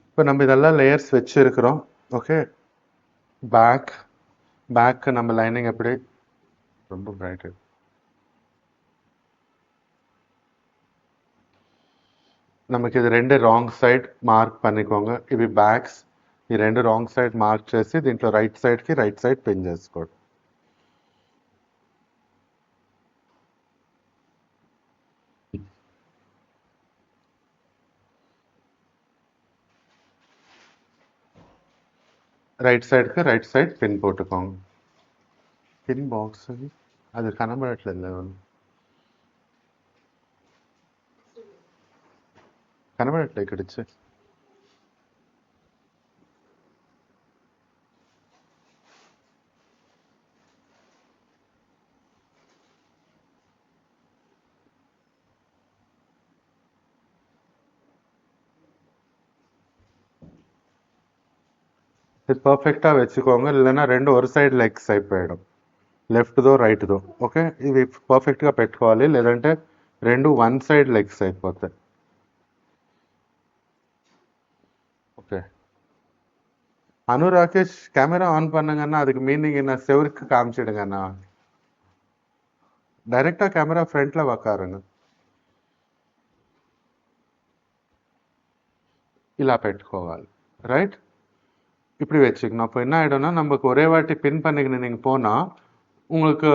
இப்போ நம்ம இதெல்லாம் லேயர்ஸ் வச்சிருக்கிறோம். ஓகே, பேக் நம்ம லைனிங் எப்படி ரொம்ப பிரைட். நமக்கு ఇది రెండు రాంగ్ సైడ్ మార్క్ పన్నుకోంగ. ఇవి బ్యాక్స్, ఈ రెండు రాంగ్ సైడ్ మార్క్ చేసి దీంట్లో రైట్ సైడ్కి రైట్ సైడ్ పిన్ చేసుకోండి. రైట్ సైడ్కి రైట్ సైడ్ పిన్ పోట్టుకోండి. పిన్ బాక్స్ అది కనబడట్లేదు, కనబడట్లేదు ఇక్కడ ఇచ్చే. ఇది పర్ఫెక్ట్గా వెచ్చుకోంగ. இல்லைன்னா రెండు ஒரு సైడ్ లెగ్స్ అయిపోయాడు, లెఫ్ట్దో రైట్దో. ఓకే, ఇవి పర్ఫెక్ట్గా పెట్టుకోవాలి, లేదంటే రెండు వన్ సైడ్ లెగ్స్ అయిపోతాయి. Okay, Anu Rakesh camera on பண்ணுங்கன்னா அதுக்கு மீனிங் என்ன? செவருக்கு காமிச்சிடுங்கண்ணா. டைரக்டா கேமரா ஃப்ரண்ட்ல உக்காருங்க. ఇలా పెట్టుకోవాలి, ரைட். இப்படி வச்சுக்கணும். அப்போ என்ன ஆகிடும்னா, நமக்கு ஒரே வாட்டி பின் பண்ணிக்கணும் நீங்கள் போனால் உங்களுக்கு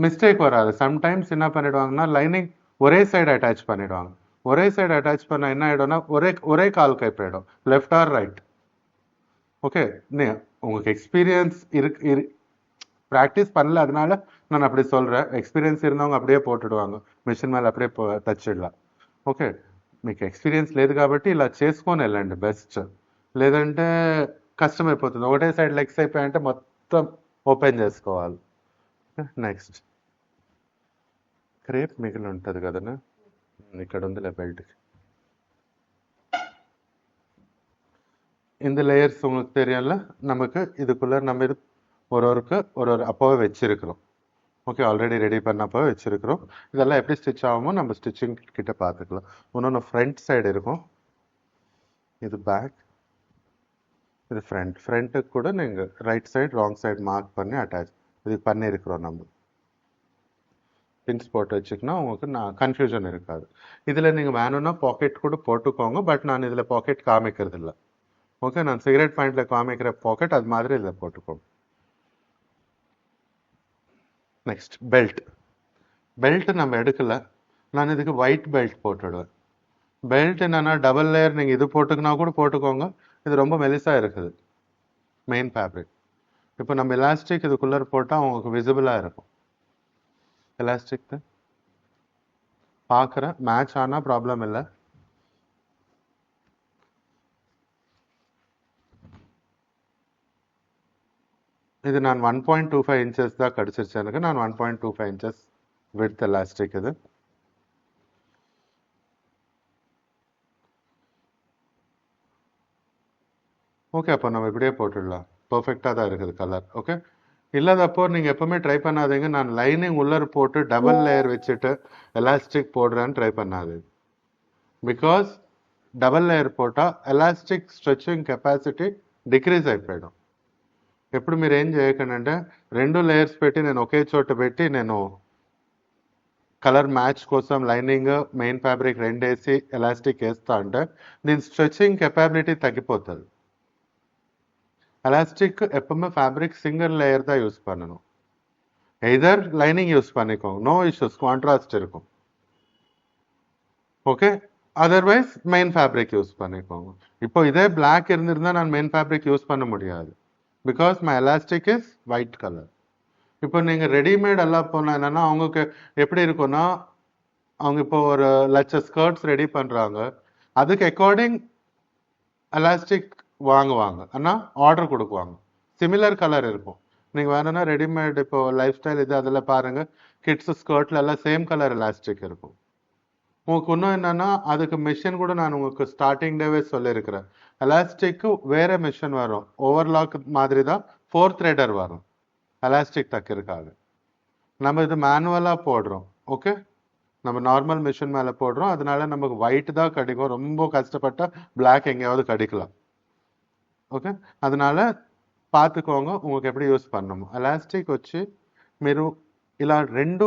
மிஸ்டேக் வராது. சம்டைம்ஸ் என்ன பண்ணிடுவாங்கன்னா, லைனிங் ஒரே சைடு அட்டாச் பண்ணிடுவாங்க. ஒரே சைடு அட்டாச் பண்ணால் என்ன ஆகிடும்னா, ஒரே கால் கை போயிடும், லெஃப்ட் ஆர் ரைட். ஓகே, உங்களுக்கு எக்ஸ்பீரியன்ஸ் ப்ராக்டிஸ் பண்ணல, அதனால நான் அப்படி சொல்கிறேன். எக்ஸ்பீரியన్స్ இருந்தவங்க அப்படியே போட்டுடுவாங்க, మిషన్ மேலே அப்படியே తచ్చిడலாம். ఓకే, మీకు ఎక్స్పీరియన్స్ లేదు కాబట్టి ఇలా చేసుకొని వెళ్ళండి బెస్ట్. లేదంటే కష్టమైపోతుంది, ఒకటే సైడ్ లెగ్స్ అయిపోయాయంటే మొత్తం ఓపెన్ చేసుకోవాలి. నెక్స్ట్ క్రేప్ మిగిలి ఉంటుంది కదనా, ఇక్కడ ఉందిలే బెల్ట్కి. இந்த லேயர்ஸ் உங்களுக்கு தெரியல. நமக்கு இதுக்குள்ள நம்ம இது ஒரு அப்போவே வச்சிருக்கிறோம். ஓகே, ஆல்ரெடி ரெடி பண்ணப்போ வச்சிருக்கிறோம். இதெல்லாம் எப்படி ஸ்டிச் ஆகுமோ நம்ம ஸ்டிச்சிங் கிட்ட பார்த்துக்கலாம். இன்னொன்று ஃப்ரண்ட் சைடு இருக்கும், இது பேக், இது ஃப்ரண்ட்டுக்கு கூட நீங்கள் right side wrong side mark பண்ணி அட்டாச் இது பண்ணியிருக்கிறோம். நம்ம பின்ஸ் போட்டு வச்சுக்கினா உங்களுக்கு கன்ஃபியூஷன் இருக்காது. இதில் நீங்கள் வேணும்னா பாக்கெட் கூட போட்டுக்கோங்க, பட் நான் இதில் பாக்கெட் காமிக்கிறது இல்லை. ஓகே, நான் சிகரெட் பாயிண்டில் காமிக்கிற பாக்கெட் அது மாதிரி இதில் போட்டுக்கோங்க. நெக்ஸ்ட் பெல்ட் நம்ம எடுக்கல, நான் இதுக்கு ஒயிட் பெல்ட் போட்டுடுவேன். பெல்ட் என்னன்னா டபுள் லேயர், நீங்கள் இது போட்டுக்கினா கூட போட்டுக்கோங்க. இது ரொம்ப மெலிசாக இருக்குது மெயின் ஃபேப்ரிக். இப்போ நம்ம எலாஸ்டிக் இதுக்குள்ளே போட்டால் உங்களுக்கு விசிபிளாக இருக்கும். எலாஸ்டிக் பார்க்குறேன், மேட்ச் ஆனால் ப்ராப்ளம் இல்லை. இது நான் 1.25 inches தான் கிடச்சிருச்சு எனக்கு. நான் 1.25 inches வித் எலாஸ்டிக் இது. ஓகே, அப்போ நம்ம இப்படியே போட்டுடலாம். பர்ஃபெக்டாக தான் இருக்குது கலர். ஓகே, இல்லாதப்போ நீங்கள் எப்போவுமே ட்ரை பண்ணாதீங்க, நான் லைனிங் உள்ளர் போட்டு டபுள் லேயர் வச்சுட்டு எலாஸ்டிக் போடுறேன்னு ட்ரை பண்ணாது. பிகாஸ் డబల్ లేయర్ పోటాல் ఎలాస్టిక్ స్ట్రెచింగ్ కెపాసిటీ డిక్రీజ్ అయిపోయాం. ఎప్పుడు మీరు ఏం చేయకండి, రెండు లేయర్స్ పెట్టి నేను ఒకే చోట పెట్టి నేను కలర్ మ్యాచ్ కోసం లైనింగ్ మెయిన్ ఫ్యాబ్రిక్ రెండేసి ఎలాస్టిక్ వేస్తా అంటే దీని స్ట్రెచింగ్ కెపాబిలిటీ తగ్గిపోతుంది. எலாஸ்டிக் எப்பவுமே ஃபேப்ரிக் சிங்கிள் லேயர் தான் யூஸ் பண்ணணும். எதர் லைனிங் யூஸ் பண்ணிக்கோங்க, நோ இஷ்யூஸ், கான்ட்ராஸ்ட் இருக்கும். Okay, otherwise main fabric use பண்ணிக்கோங்க. இப்போ இதே பிளாக் இருந்திருந்தா நான் மெயின் ஃபேப்ரிக் யூஸ் பண்ண முடியாது, because my elastic is white colour. இப்போ நீங்கள் ரெடிமேட் எல்லாம் போனால் என்னென்னா அவங்களுக்கு எப்படி இருக்குன்னா, அவங்க இப்போ ஒரு லட்சம் ஸ்கர்ட்ஸ் ரெடி பண்ணுறாங்க, அதுக்கு அக்கார்டிங் எலாஸ்டிக் வாங்குவாங்க, ஆனால் ஆர்டர் கொடுக்குவாங்க. சிமிலர் கலர் இருக்கும். நீங்கள் வேணும்னா ரெடிமேட் இப்போ லைஃப் ஸ்டைல் இது அதில் பாருங்கள், கிட்ஸ் ஸ்கர்ட்ல எல்லாம் சேம் கலர் எலாஸ்டிக் இருக்கும். உங்களுக்கு இன்னும் என்னன்னா அதுக்கு மிஷின் கூட நான் உங்களுக்கு ஸ்டார்டிங் டேவே சொல்லியிருக்கிறேன். எலாஸ்டிக்கு வேற மிஷின் வரும், ஓவர்லாக் மாதிரி தான் 4 த்ரெடர் வரும் எலாஸ்டிக் தைக்கிறதுக்காக. நம்ம இது மேனுவலாக போடுறோம். ஓகே, நம்ம நார்மல் மிஷின் மேலே போடுறோம், அதனால நமக்கு ஒயிட் தான் கிடைக்கும். ரொம்ப கஷ்டப்பட்டா பிளாக் எங்கேயாவது கிடைக்கலாம். ఓకే, அதனால பார்த்துకోంగ உங்களுக்கு எப்படி యూస్ பண்ணணும். ఎలాస్టిక్ వచ్చి మీరు ఇలా రెండు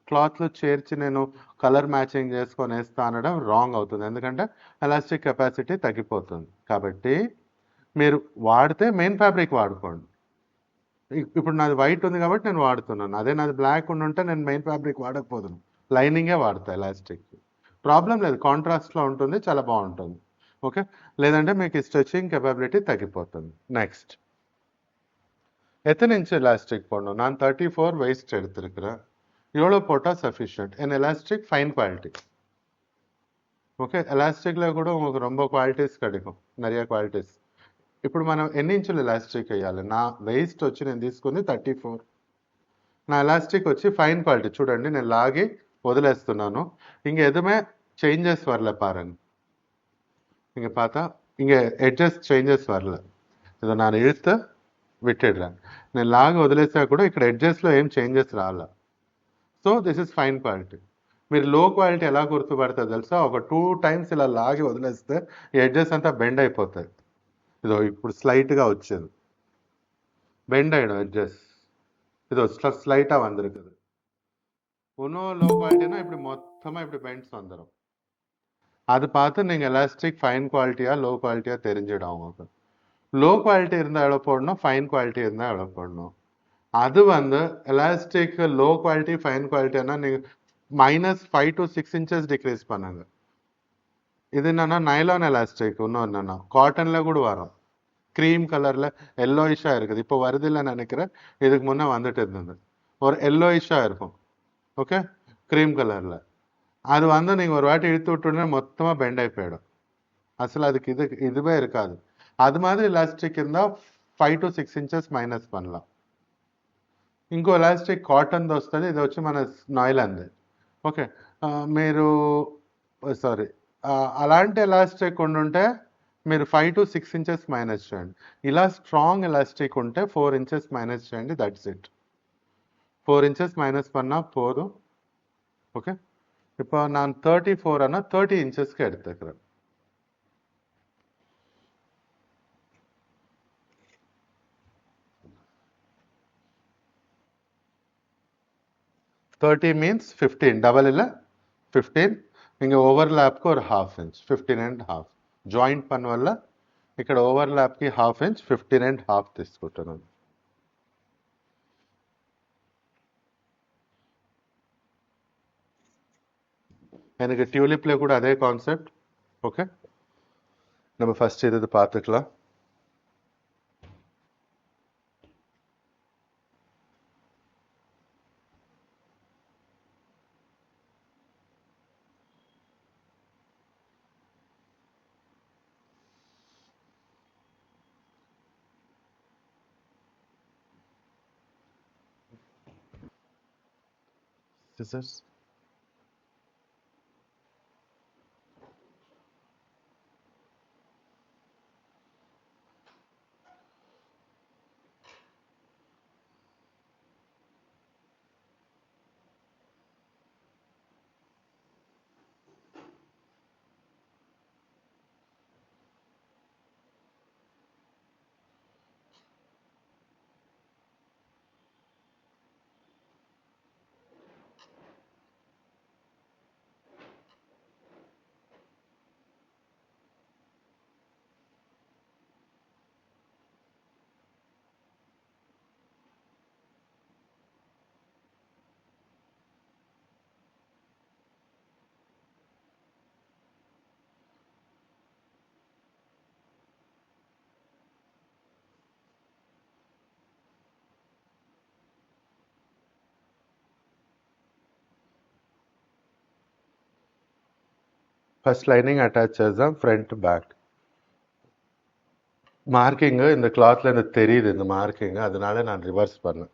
క్లాత్లు చేర్చి నేను కలర్ మ్యాచింగ్ చేసుకొని వేస్తా అనడం రాంగ్ అవుతుంది. ఎందుకంటే ఎలాస్టిక్ కెపాసిటీ తగ్గిపోతుంది. కాబట్టి మీరు వాడితే మెయిన్ ఫ్యాబ్రిక్ వాడుకోండి. ఇప్పుడు నాది వైట్ ఉంది కాబట్టి నేను వాడుతున్నాను. అదే నాది బ్లాక్ ఉంటే నేను మెయిన్ ఫ్యాబ్రిక్ వాడకపోతున్నాను, లైనింగే వాడతా ఎలాస్టిక్. ప్రాబ్లం లేదు, కాంట్రాస్ట్లో ఉంటుంది, చాలా బాగుంటుంది. ఓకే, లేదంటే మీకు స్ట్రెచింగ్ కెపాబిలిటీ తగ్గిపోతుంది. నెక్స్ట్, எத்தனை இன்ச் எலாஸ்டிக் போடணும்? நான் 34 waist எடுத்திருக்கிறேன். எவ்வளோ போட்டால் சஃபிஷியன்ட்? என் எலாஸ்டிக் ஃபைன் குவாலிட்டி. ఓకే, ఎలాస్టిక్లో కూడా உங்களுக்கு ரொம்ப క్వాలిటీస్ கிடைக்கும், நிறைய క్వాలిటీస్. ఇప్పుడు మనం ఎన్ని ఇంచులు ఎలాస్టిక్ వేయాలి? నా వెయిస్ట్ వచ్చి నేను తీసుకుంది 34. నా ఎలాస్టిక్ వచ్చి ఫైన్ క్వాలిటీ. చూడండి, నేను లాగి వదిలేస్తున్నాను. ఇంక ఎదుమే చేంజెస్ வரல பாருங்க. இங்கே பார்த்தா இங்கே எட்ஜஸ் சேஞ்சஸ் வரல. இதை நான் இழுத்து విట్టిడ్రాను. నేను లాగా వదిలేసా కూడా ఇక్కడ ఎడ్జెస్లో ఏం చేంజెస్ రాలా. So this is fine quality. మీరు లో క్వాలిటీ ఎలా గుర్తుపడుతుంది తెలుసా? ఒక 2 times ఇలా లాగి వదిలేస్తే ఈ ఎడ్జెస్ అంతా బెండ్ అయిపోతాయి. ఇదో ఇప్పుడు స్లైట్గా వచ్చేది బెండ్ అయ్యడం ఎడ్జెస్. இதோ ஸ்லைட்டாக வந்திருக்குது. இன்னும் லோ குவாலிட்டினா இப்படி மொத்தமாக இப்படி பெண்ட்ஸ் வந்துடும். அது பார்த்து நீங்கள் எலாஸ்டிக் ஃபைன் குவாலிட்டியா லோ குவாலிட்டியா தெரிஞ்சிடும் உங்களுக்கு. லோ குவாலிட்டி இருந்தால் எவ்வளோ போடணும், ஃபைன் குவாலிட்டி இருந்தால் எவ்வளோ போடணும். அது வந்து எலாஸ்டிக் லோ குவாலிட்டி ஃபைன் குவாலிட்டினா நீங்கள் -5 to 6 inches டிக்ரீஸ் பண்ணுங்க. இது என்னன்னா நைலான் எலாஸ்டிக். இன்னும் என்னன்னா காட்டனில் கூட வரும், க்ரீம் கலரில் எல்லோயிஷாக இருக்குது. இப்போ வருதில்லை நினைக்கிறேன், இதுக்கு முன்னே வந்துட்டு இருந்தது. ஒரு எல்லோயிஷாக இருக்கும். ஓகே, க்ரீம் கலரில். அது வந்து நீங்கள் ஒரு வாட்டி இழுத்து விட்டுன்னா மொத்தமாக பெண்ட் ஆகி போயிடும். అసలు அதுக்கு இதுவே இருக்காது. அது மாதிரி ఎలాస్టిక్ இருந்தால் 5 to 6 inches మైనస్ பண்ணலாம். ఇంకో ఎలాస్టిక్ కాటన్ది వస్తుంది, ఇది వచ్చి మన నాయిలాంది. ఓకే, మీరు సారీ అలాంటి ఎలాస్టిక్ ఉండుంటే మీరు 5 to 6 inches మైనస్ చేయండి. ఇలా స్ట్రాంగ్ ఎలాస్టిక్ ఉంటే 4 inches మైనస్ చేయండి. That's it. 4 inches మైనస్ பண்ணா போதும். ஓகே, இப்போ நான் 34 ஆனால் 30 inchesக்கு எடுத்துக்கிறேன். 30 means 15, డబల్ இல்லை 15. இங்கே ఓవర్లాప్కి ஒரு 1/2 inch, 15 and half జాయింట్ పని వల్ల ఇక్కడ ఓవర్లాప్కి 1/2 inch, 15 and half తీసుకుంటున్నాను. எனக்கு டியூலிப்ல கூட அதே கான்செப்ட். ஓகே, நம்ம ஃபர்ஸ்ட் இது பார்த்துக்கலாம். scissors. ఫస్ట్ లైనింగ్ అటాచ్ చేద్దాం, ఫ్రంట్ బ్యాక్. மார்க்கிங்கு இந்த கிளாத்ல எனக்கு தெரியுது, இந்த மார்க்கிங்கு, அதனால நான் ரிவர்ஸ் பண்ணேன்.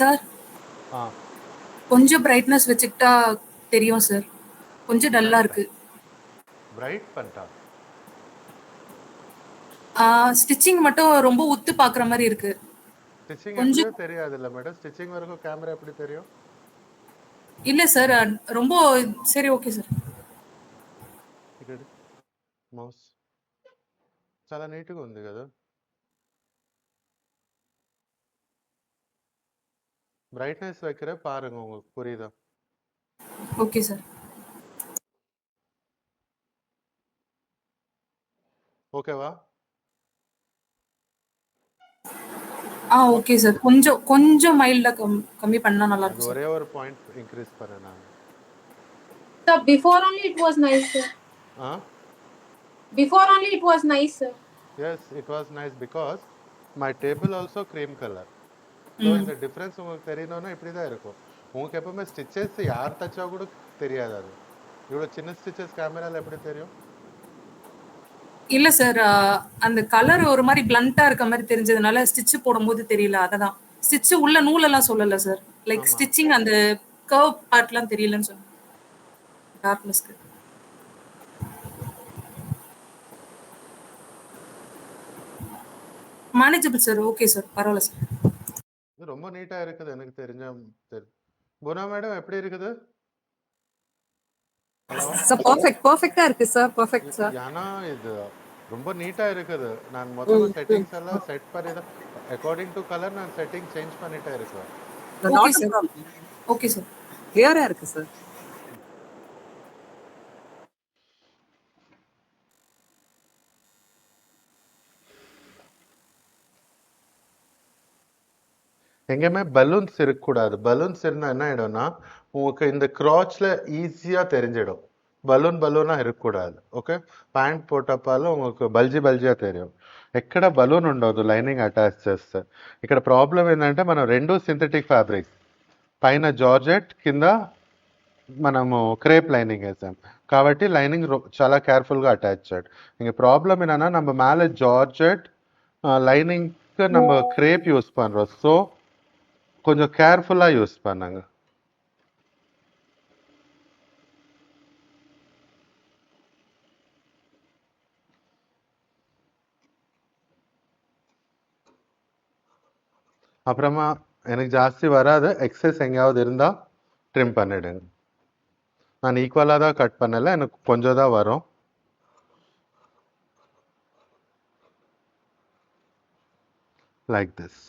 சார் ஆ கொஞ்சம் பிரைட்னஸ் வச்சுக்கிட்டா தெரியும் சார். கொஞ்சம் டல்லா இருக்கு. பிரைட் பண்ணிட்டா ஸ்டிச்சிங் மட்டும் ரொம்ப உத்து பார்க்குற மாதிரி இருக்கு. ஸ்டிச்சிங் எப்படியோ கொஞ்சம் தெரியாது இல்லை மேடம், ஸ்டிச்சிங் வரைக்கும் கேமரா எப்படி தெரியும்? இல்லை சார், ரொம்ப சரி ఓకే సార్. ఇక్కడ మౌస్ చాలా నీట్గా ఉంది కదా. பிரைட்னஸ் வைக்கிற பாருங்க, உங்களுக்கு புரியுதா? Okay sir. ஓகேவா? Okay sir. கொஞ்சம் கொஞ்சம் மைல்டா கம்மி பண்ணா நல்லா அது இருக்கும் சார். ஒரே ஒரு பாயிண்ட் இன்க்ரீஸ் பண்ணேன் நான். Sir, before only it was nice, sir. Before only it was nice, sir. Yes, it was nice because my table also cream color. So இந்த டிஃப்ரென்ஸ் உங்களுக்கு தெரியணும்னா இப்படி தான் இருக்கும். உங்களுக்கு எப்பவுமே ஸ்டிச்சஸ் யார் தச்சா கூட தெரியாது. அது இவ்வளோ சின்ன ஸ்டிச்சஸ் கேமரால எப்படி தெரியும்? இல்ல சார், அந்த கலர் ஒரு மாதிரி பிளண்டா இருக்க மாதிரி தெரிஞ்சதுனால ஸ்டிச் போடும்போது தெரியல. அததான் ஸ்டிச் உள்ள நூலெல்லாம் சொல்லல சார். லைக் ஸ்டிச்சிங் அந்த கர்வ் பார்ட்லாம் தெரியலன்னு சொன்னேன். டார்க்னஸ்க்கு மேனேஜபிள் சார். ஓகே சார், பரவாயில்ல சார். இது ரொம்ப நீட்டா இருக்குது எனக்கு தெரிஞ்ச. குணா மேடம் எப்படி இருக்குது? சார் பர்ஃபெக்ட்டா இருக்கு சார். Perfect sir. ஏன்னா இது ரொம்ப நீட்டா இருக்குது. நான் மொத்தமா செட்டிங்ஸ் எல்லாம் செட் பண்ணி தான் அக்கார்டிங் டு கலர் நான் செட்டிங் சேஞ்ச் பண்ணிட்டே இருக்கேன். Okay sir. Okay sir. கிளியரா இருக்கு சார். எங்கேயுமே பலூன்ஸ் இருக்கக்கூடாது. பலூன்ஸ் இருந்தா என்ன ஆயிடும்னா உங்களுக்கு இந்த கிராச்ல ஈஸியா தெரிஞ்சிடும். బలూనా ఇరగకూడదు. ఓకే, ప్యాంట్ పోటప్పాలో உங்களுக்கு బల్జియా தெரியும். ఎక్కడ బలూన్ ఉండదు లైనింగ్ అటాచ్ చేస్తే. ఇక్కడ ప్రాబ్లం ఏంటంటే మనం రెండు సింథటిక్ ఫ్యాబ్రిక్స్, పైన జార్జెట్ కింద మనము క్రేప్ லைனிங் వేసాం కాబట్టి லைனிங் చాలా கேர்ஃபுல்గా அட்டாச் ஆயிடு. இங்கே ப்ராப்ளம் என்னன்னா நம்ம மேலே ஜார்ஜெட் லைனிங்க்கு நம்ம கிரேப் யூஸ் பண்ணுறோம். ஸோ கொஞ்சம் கேர்ஃபுல்லாக யூஸ் பண்ணுங்க. அப்புறமா எனக்கு ஜாஸ்தி வராது, எக்ஸஸ் எங்கேயாவது இருந்தால் ட்ரிம் பண்ணிடுங்க. நான் ஈக்குவலாக தான் கட் பண்ணலை, எனக்கு கொஞ்சம் தான் வரும். Like this.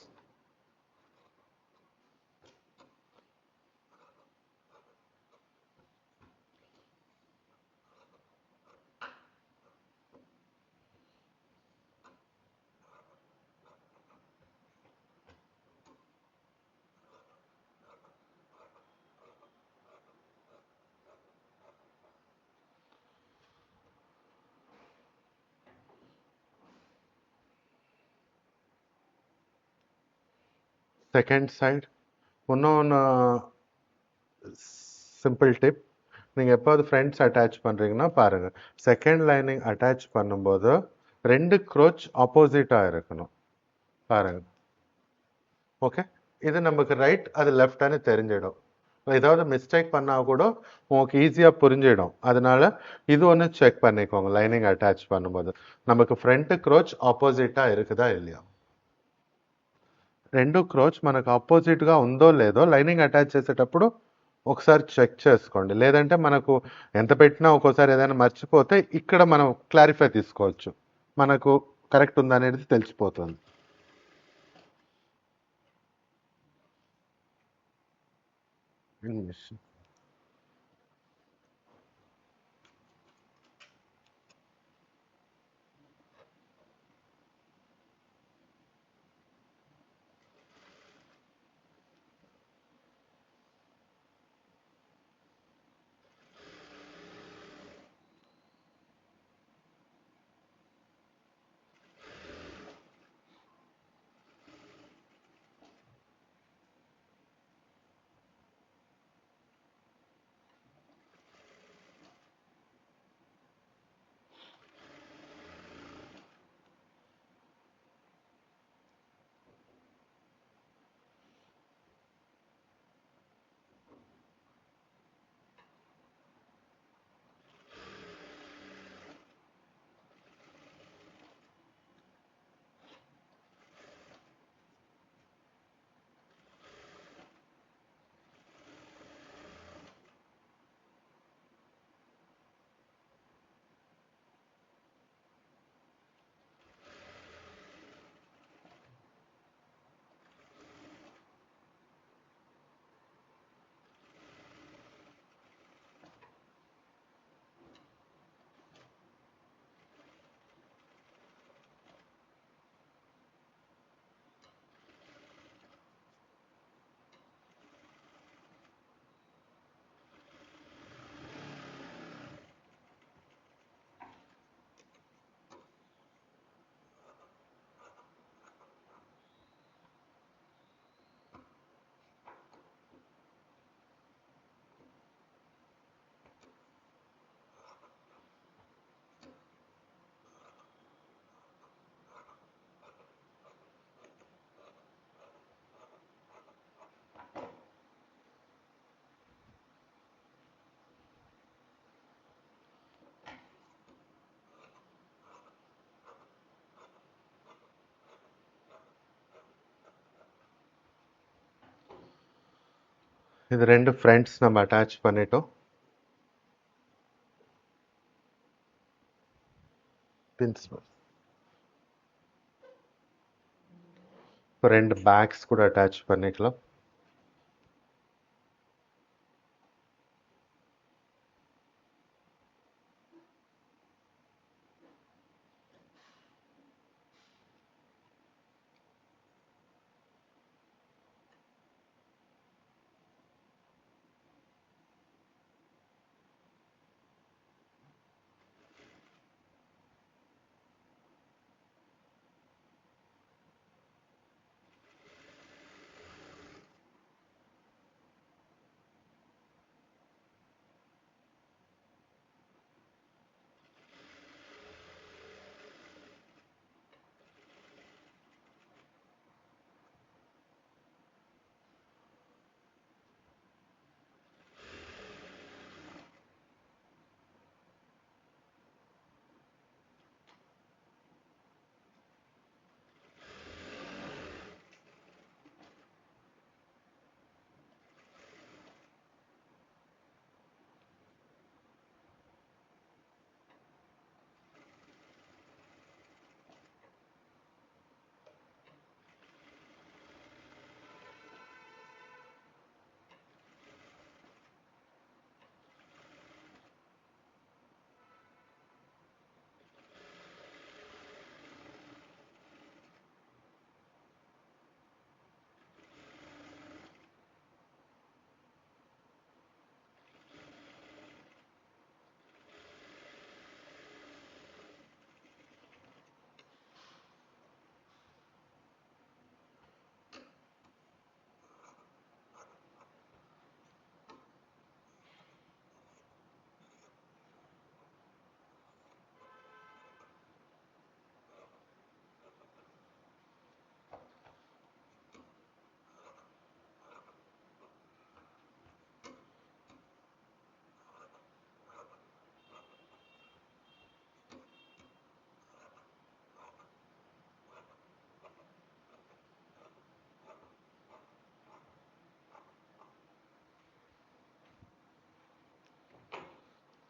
செகண்ட் சைட் இன்னொன்று சிம்பிள் டிப், நீங்கள் எப்போது ஃப்ரெண்ட்ஸ் அட்டாச் பண்ணுறீங்கன்னா பாருங்கள், செகண்ட் லைனிங் அட்டாச் பண்ணும்போது ரெண்டு க்ரோச் ஆப்போசிட்டாக இருக்கணும் பாருங்கள். ஓகே, இது நமக்கு ரைட் அது லெஃப்டானு தெரிஞ்சிடும். ஏதாவது மிஸ்டேக் பண்ணால் கூட உங்களுக்கு ஈஸியாக புரிஞ்சிடும். அதனால இது ஒன்று செக் பண்ணிக்கோங்க. லைனிங் அட்டாச் பண்ணும்போது நமக்கு ஃப்రంట్ க்ரோச் ఆపోజిటా இருக்குதா இல்லையா. రెండు క్రోచ్ మనకు ఆపోజిట్గా ఉందో లేదో లైనింగ్ అటాచ్ చేసేటప్పుడు ఒకసారి చెక్ చేసుకోండి. లేదంటే మనకు ఎంత పెట్టినా ఒక్కోసారి ఏదైనా మర్చిపోతే ఇక్కడ మనం క్లారిఫై తీసుకోవచ్చు, మనకు కరెక్ట్ ఉందనేది తెలిసిపోతుంది. இது 2 ஃப்ரண்ட்ஸ் நம்ம அட்டாச் பண்ணிட்டோம். பின்ஸ் இப்போ 2 பேக்ஸ் கூட அட்டாச் பண்ணிக்கலாம்.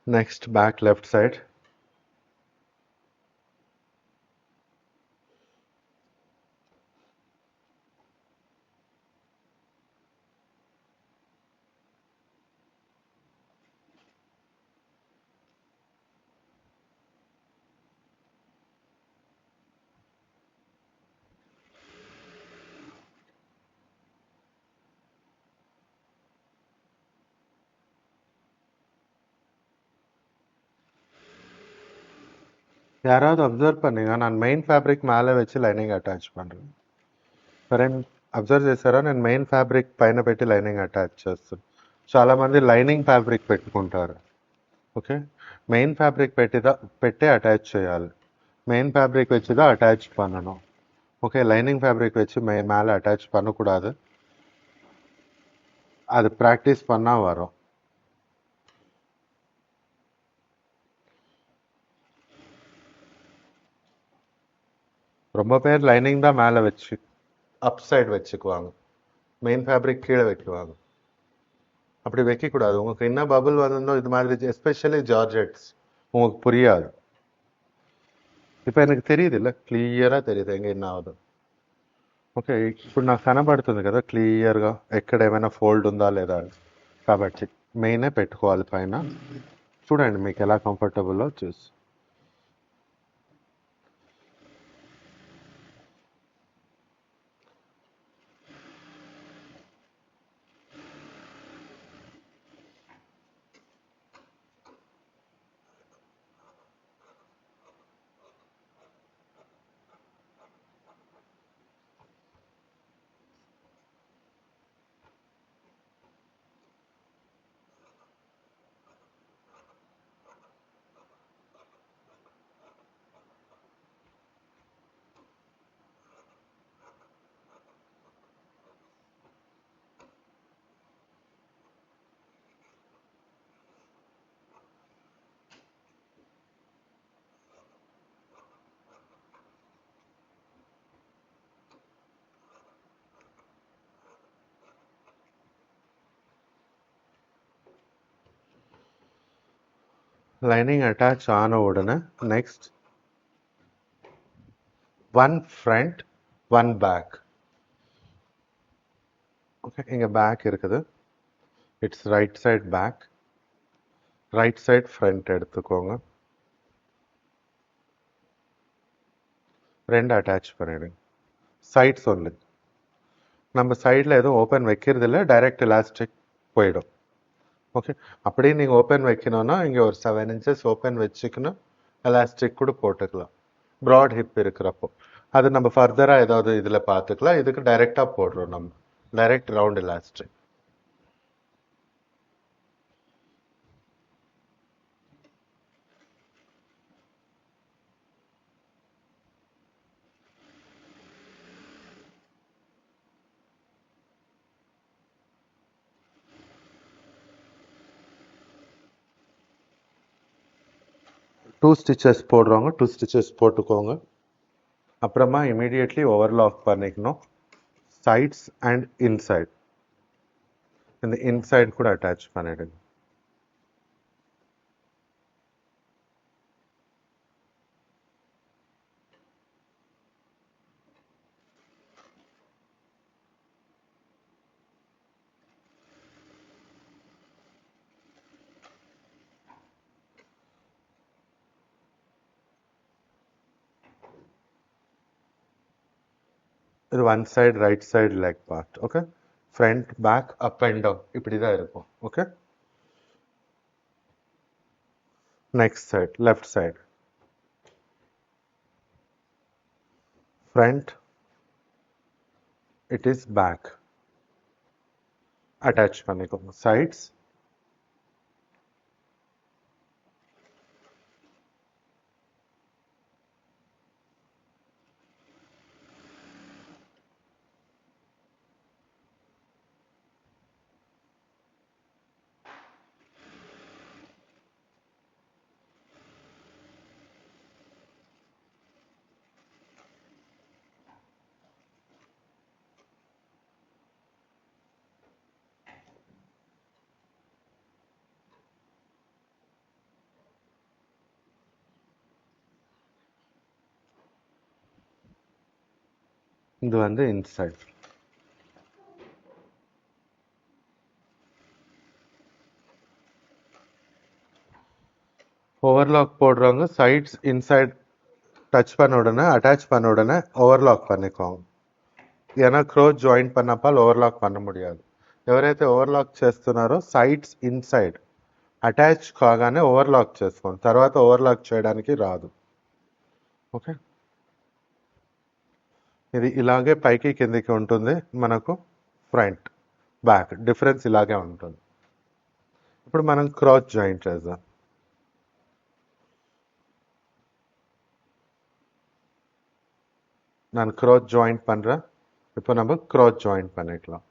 Next, back left side. யாராவது அப்சர்வ் பண்ணீங்க நான் మెయిన్ ఫ్యాబ్రిక్ மேலே வச்சு లైనింగ్ అటాచ్ பண்ணுறேன். ఫ్రెండ్ అబ్జర్వ్ చేశారా? నేను మెయిన్ ఫ్యాబ్రిక్ పైన పెట్టి లైనింగ్ అటాచ్ చేస్తాను. చాలామంది లైనింగ్ ఫ్యాబ్రిక్ పెట్టుకుంటారు. ఓకే, మెయిన్ ఫ్యాబ్రిక్ పెట్టే అటాచ్ చేయాలి. మెయిన్ ఫ్యాబ్ரிக் வச்சு தான் அட்டாச் பண்ணணும். ஓகே, லைனிங் ஃபேப்ரிக் வச்சு மேலே அட்டாச் பண்ணக்கூடாது. அது ப்ராக்டிஸ் பண்ணால் வரும். ரொம்ப பேர் லைனிங் தான் மேலே வச்சு அப் சைடு வச்சுக்குவாங்க, மெயின் ஃபேப்ரிக் கீழே வைக்குவாங்க. அப்படி வைக்கக்கூடாது. உங்களுக்கு என்ன பபுள் வந்தோ இது மாதிரி எஸ்பெஷலி ஜார்ஜெட்ஸ் உங்களுக்கு புரியாது. இப்போ எனக்கு తెలియదు ఇలా క్లియర్గా తెలియదు ఇంకా ఎన్న అవ్వదు. ఓకే, ఇప్పుడు నాకు కనబడుతుంది కదా క్లియర్గా ఎక్కడ ఏమైనా ఫోల్డ్ ఉందా లేదా. కాబట్టి మెయినే పెట్టుకోవాలి పైన. చూడండి మీకు ఎలా కంఫర్టబుల్లో చూసి. லைனிங் அட்டாச் ஆன உடனே next one front one back. Okay, இங்கே பேக் இருக்குது. It's right side back, right side front எடுத்துக்கோங்க. ரெண்டு அட்டாச் பண்ணிடுங்க. Sides only. நம்ம சைடில் எதுவும் ஓப்பன் வைக்கிறது இல்லை, டைரக்ட் எலாஸ்டிக் போயிடும். ஓகே, அப்படியே நீங்கள் ஓப்பன் வைக்கணும்னா இங்கே ஒரு 7 inches ஓப்பன் வச்சுக்கணும். எலாஸ்டிக் கூட போட்டுக்கலாம் ப்ராட் ஹிப் இருக்கிறப்போ. அது நம்ம ஃபர்தராக ஏதாவது இதில் பார்த்துக்கலாம். இதுக்கு டைரெக்டாக போடுறோம் நம்ம, direct round elastic. Two stitches போடுறவங்க 2 stitches போட்டுக்கோங்க. அப்புறமா இமீடியட்லி ஓவர்லாக் பண்ணிக்கணும் சைட்ஸ் அண்ட் இன்சைட். இந்த இன்சைட் கூட அட்டாச் பண்ணிடுங்க. இது one side right side leg part. Okay, front back up and down இப்படி தான் இருக்கும். Okay, next side left side front, it is back. Attach பண்ணிக்கோங்க சைட்ஸ். இது வந்து இன்சைட். ஓவர்லாக் போடுறவங்க சைட்ஸ் இன்சைட் டச் பண்ண உடனே அட்டாச் பண்ண உடனே ఓవర్లాక్ பண்ணிக்கோங்க. ఏనా క్రోచ్ జాయింట్ పన్నపాల్ ఓవర్లాక్ பண்ண முடியாது. ఎవరైతే ఓవర్లాక్ చేస్తున్నారో సైడ్స్ ఇన్సైడ్ అటాచ్ కాగానే ఓవర్లాక్ చేసుకోండి, తర్వాత ఓవర్లాక్ చేయడానికి రాదు. ఓకే, ఇది ఇలాగే పైకి కిందికి ఉంటుంది. మనకు ఫ్రంట్ బ్యాక్ డిఫరెన్స్ ఇలాగే ఉంటుంది. ఇప్పుడు మనం క్రాస్ జాయింట్ చేద్దాం. நான் க்ராஸ் ஜாயிண்ட் பண்ணுறேன். இப்போ நம்ம க்ராஸ் ஜாயிண்ட் பண்ணிக்கலாம்.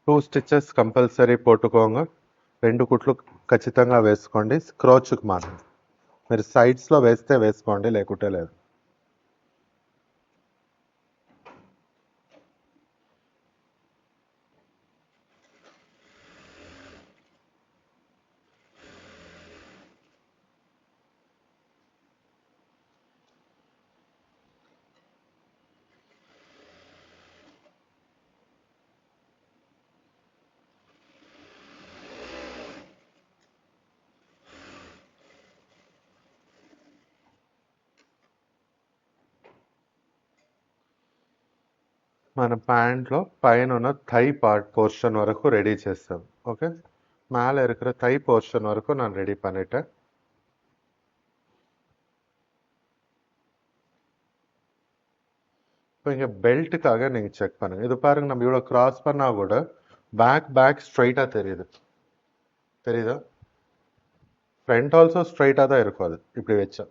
టూ స్టిచెస్ కంపల్సరీ పోట్టుకోంగ. 2 కుట్లు ఖచ్చితంగా వేసుకోండి. క్రోచ్కి మాత్రం మీరు సైడ్స్లో వేస్తే వేసుకోండి, లేకుంటే లేదు. మన ప్యాంట్లో పైన ఉన్న థై போர்ஷன் వరకు ரெடி చేస్తాం. ஓகே, மேலே இருக்கிற தை போர்ஷன் வரைக்கும் நான் ரெடி பண்ணிட்டேன். இப்போ இங்கே பெல்ட்டுக்காக நீங்கள் செக் பண்ணுங்க. இது பாருங்க, நம்ம இவ்வளோ கிராஸ் பண்ணால் கூட பேக் ஸ்ட்ரைட்டாக தெரியுதா? ஃப்ரண்ட் ஆல்சோ ஸ்ட்ரைட்டாக தான் இருக்கும். அது இப்படி வச்சா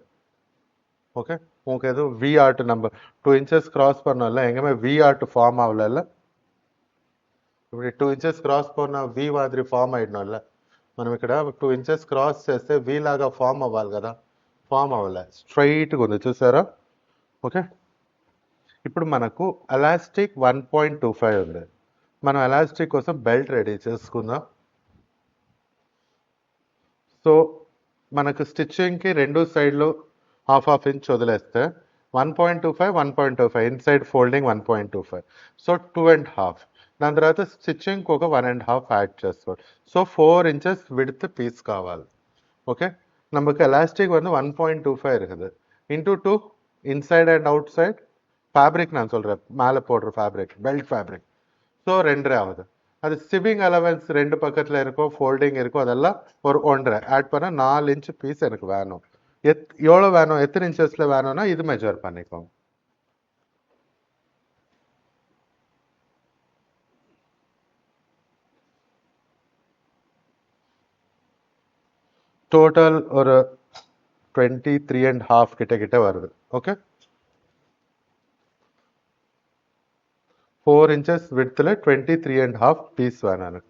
ஓகே. உங்களுக்கு எதுவும் வி ஆர்ட் நம்ம 2 இன்ச்சஸ் கிராஸ் பண்ணல, எங்கேயுமே வி ஆர்ட் ஃபார்ம் ஆகல. ఇప్పుడు 2 ఇంచెస్ క్రాస్ పోయిన వి మాదిరి ఫామ్ అయినోళ్ళ మనం ఇక్కడ 2 ఇంచెస్ క్రాస్ చేస్తే వి లాగా ఫామ్ అవ్వాలి కదా, ఫామ్ అవ్వలే, స్ట్రైట్గా ఉంది చూసారా? ఓకే, ఇప్పుడు మనకు ఎలాస్టిక్ 1.25 ఉంది. మనం ఎలాస్టిక్ కోసం బెల్ట్ రెడీ చేసుకుందాం. సో మనకు స్టిచ్చింగ్కి రెండు సైడ్లు హాఫ్ ఇంచ్ వదిలేస్తే 1.25 ఇన్సైడ్ ఫోల్డింగ్ 1.25, సో 2.5. దాని తర్వాత స్టిచ్చింగ్కి ఒక 1.5 యాడ్ చేస్తాం. సో 4 ఇంచెస్ విడ్త్ పీస్ కావాలి. ஓகே, நமக்கு எலாஸ்டிக் வந்து 1.25 இருக்குது. Into 2 inside and outside fabric நான் சொல்கிறேன், மேலே போடுற ஃபேப்ரிக் பெல்ட் ஃபேப்ரிக். ஸோ 2.5 ஆகுது. அது சிவிங் அலவன்ஸ் ரெண்டு பக்கத்தில் இருக்கும், ஃபோல்டிங் இருக்கும், அதெல்லாம் ஒரு 1.5 ஆட் பண்ணால் 4 இன்ச்சு பீஸ் எனக்கு வேணும். எவ்வளோ வேணும், எத்தனை இன்ச்சஸில் வேணும்னா இது மெஜர் பண்ணிக்கோங்க. டோட்டல் ஒரு 23.5 கிட்ட வருது. ஓகே, 4 inches விட்த்தில் 23.5 பீஸ் வேணும் எனக்கு.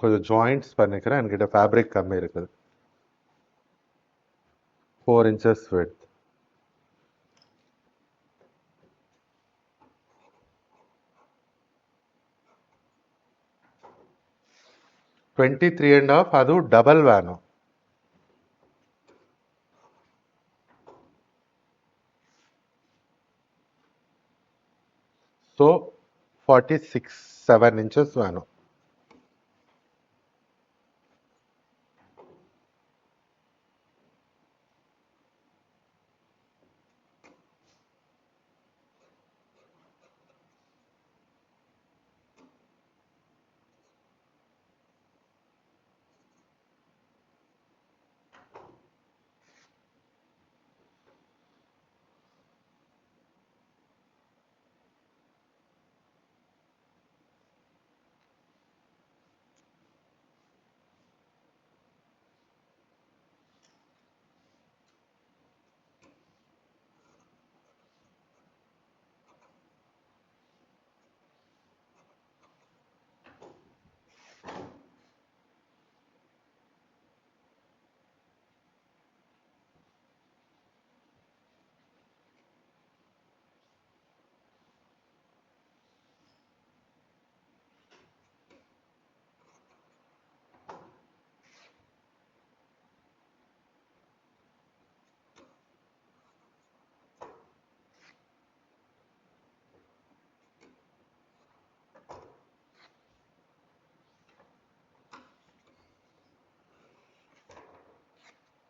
கொஞ்சம் ஜாயிண்ட்ஸ் பண்ணிக்கிறேன், என்கிட்ட ஃபேப்ரிக் கம்மி இருக்குது. 4 inches width. $23.5 ಅದು double van. So 46-7 inches van.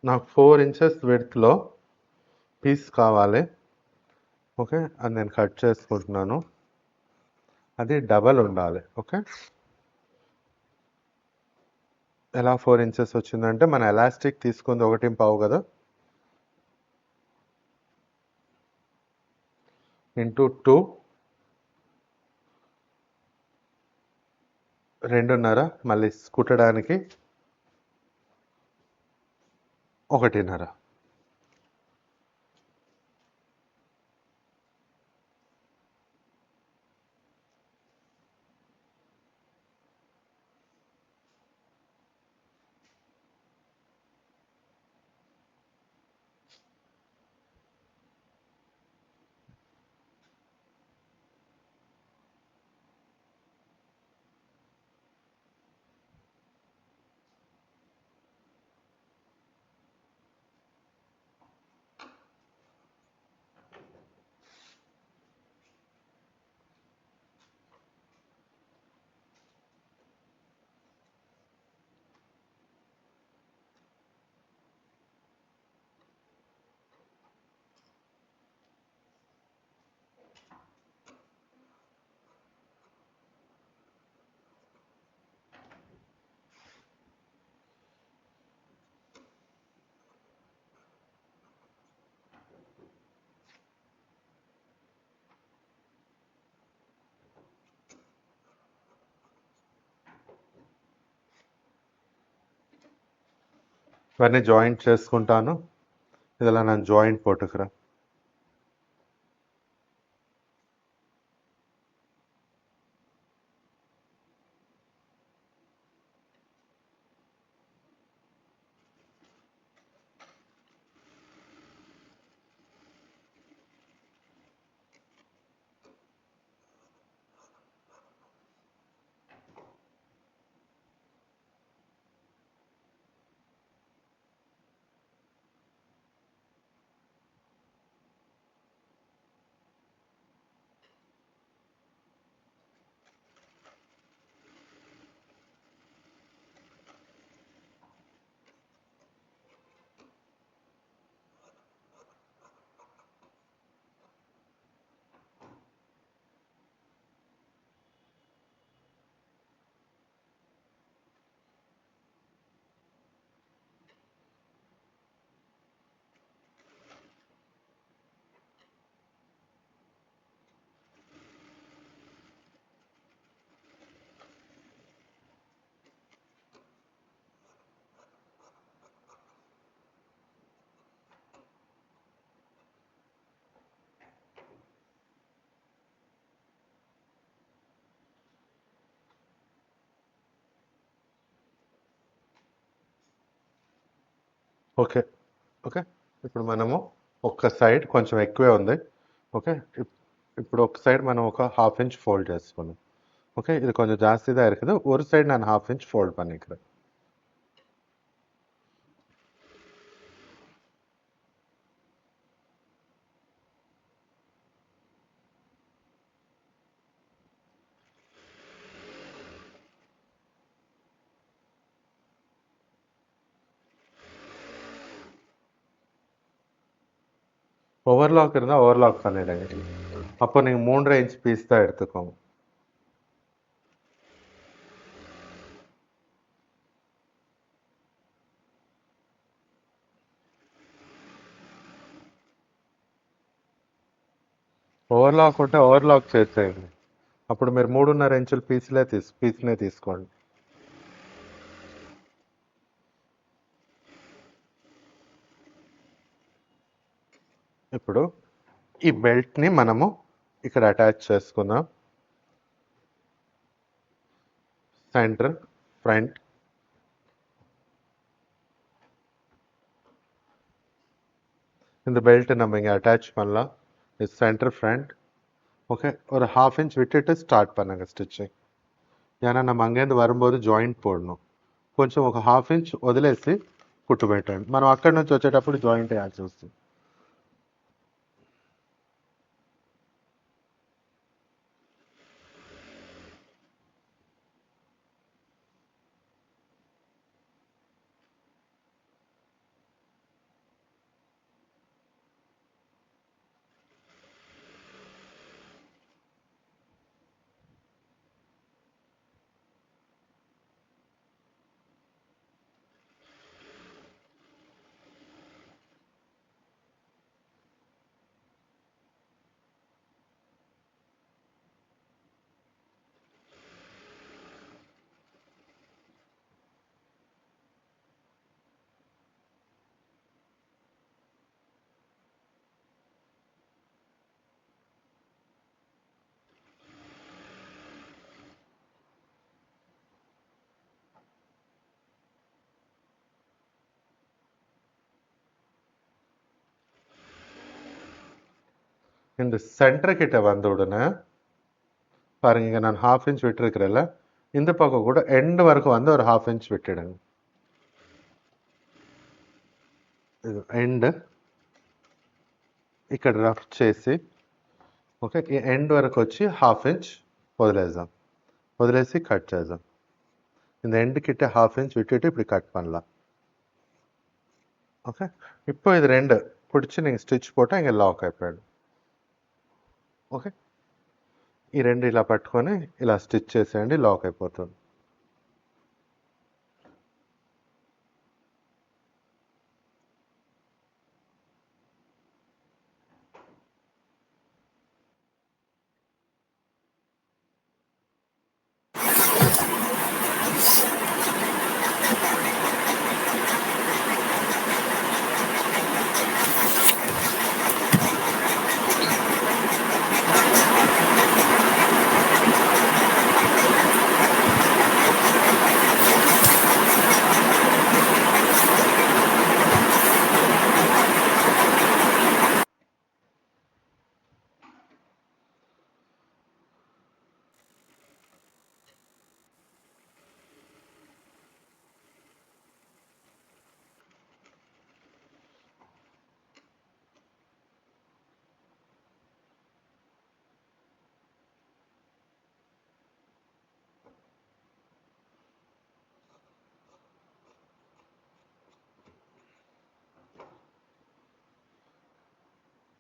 నాకు 4 inches విడ్త్లో పీస్ కావాలి. ఓకే, అది నేను కట్ చేసుకుంటున్నాను. అది డబల్ ఉండాలి. ఓకే, ఎలా 4 inches వచ్చిందంటే మన ఎలాస్టిక్ తీసుకుంది 1.5 కదా, ఇంటూ 2 2.5, మళ్ళీ కుట్టడానికి 1.5. ఇవన్నీ జాయింట్ చేసుకుంటాను. இதெல்லாம் நான் ஜாயிண்ட் போட்டுக்கிறேன். ఓకే. ఓకే. ఇప్పుడు మనము ఒక సైడ్ కొంచెం ఎక్కువే ఉంది. ఓకే. ఇప్పుడు ఒక సైడ్ మనం ఒక 1/2 ఇంచ్ ஃபோல்ட் చేసుకున్నాం. ஓகே, இது கொஞ்சம் ஜாஸ்தி தான் இருக்குது. ஒரு சைடு நான் 1/2 இன்ச் ஃபோல்ட் பண்ணிக்கிறேன். ஓவர்லாக் இருந்தால் ஓவர்லாக் பண்ணிடுங்க. அப்போ நீங்கள் 3.5 இன்ச் பீஸ் தான் எடுத்துக்கோங்க. ఓవర్లాక్ ఉంటే ఓవర్లాక్ చేసేయండి. అప్పుడు మీరు 3.5 ఇంచుల పీస్నే తీసుకోండి. ఇప్పుడు ఈ బెల్ట్ని మనము ఇక్కడ అటాచ్ చేసుకుందాం. సెంటర్, ఫ్రంట్, இந்த பெல்ட் நம்ம இங்கே அட்டாச் பண்ணலாம். இது சென்டர் ஃப்ரண்ட். ஓகே, ஒரு 1/2 இன்ச் விட்டுட்டு ஸ்டார்ட் பண்ணுங்க స్టిచ్చింగ్. ஏன்னா நம்ம அங்கேருந்து வரும்போது జాయింట్ పోడணும். కొంచెం ఒక 1/2 ఇంచ్ వదిలేసి కుట్టు పెట్టండి. మనం అక్కడి నుంచి వచ్చేటప్పుడు జాయింట్ వేయాల్సి వస్తుంది. இந்த சென்டர் கிட்ட வந்த உடனே பாருங்க, இங்கே நான் 1/2 ఇంచ్ விட்டுருக்கிறேன்ல, இந்த பக்கம் கூட ఎండ్ వరకు வந்து ஒரு 1/2 ఇంచ్ விட்டுடுங்க. ఇది ఎండ్ ఇక్కడ రఫ్ చేసి, ఓకే, ఈ ఎండ్ వరకు వచ్చి 1/2 ఇంచ్ వదిలేద్దాం. వదిలేసి కట్ చేద్దాం. இந்த ఎండ్ கிட்ட 1/2 ఇంచ్ விட்டுட்டு இப்படி கட் பண்ணலாம். ఓకే, இப்போ இது ரெண்டு பிடிச்சி நீங்கள் స్టిచ్ போட்டால் இங்கே లాక్ అయిపోయాడు. ఓకే, ఈ రెండు ఇలా పట్టుకొని ఇలా స్టిచ్ చేసేయండి, లాక్ అయిపోతుంది.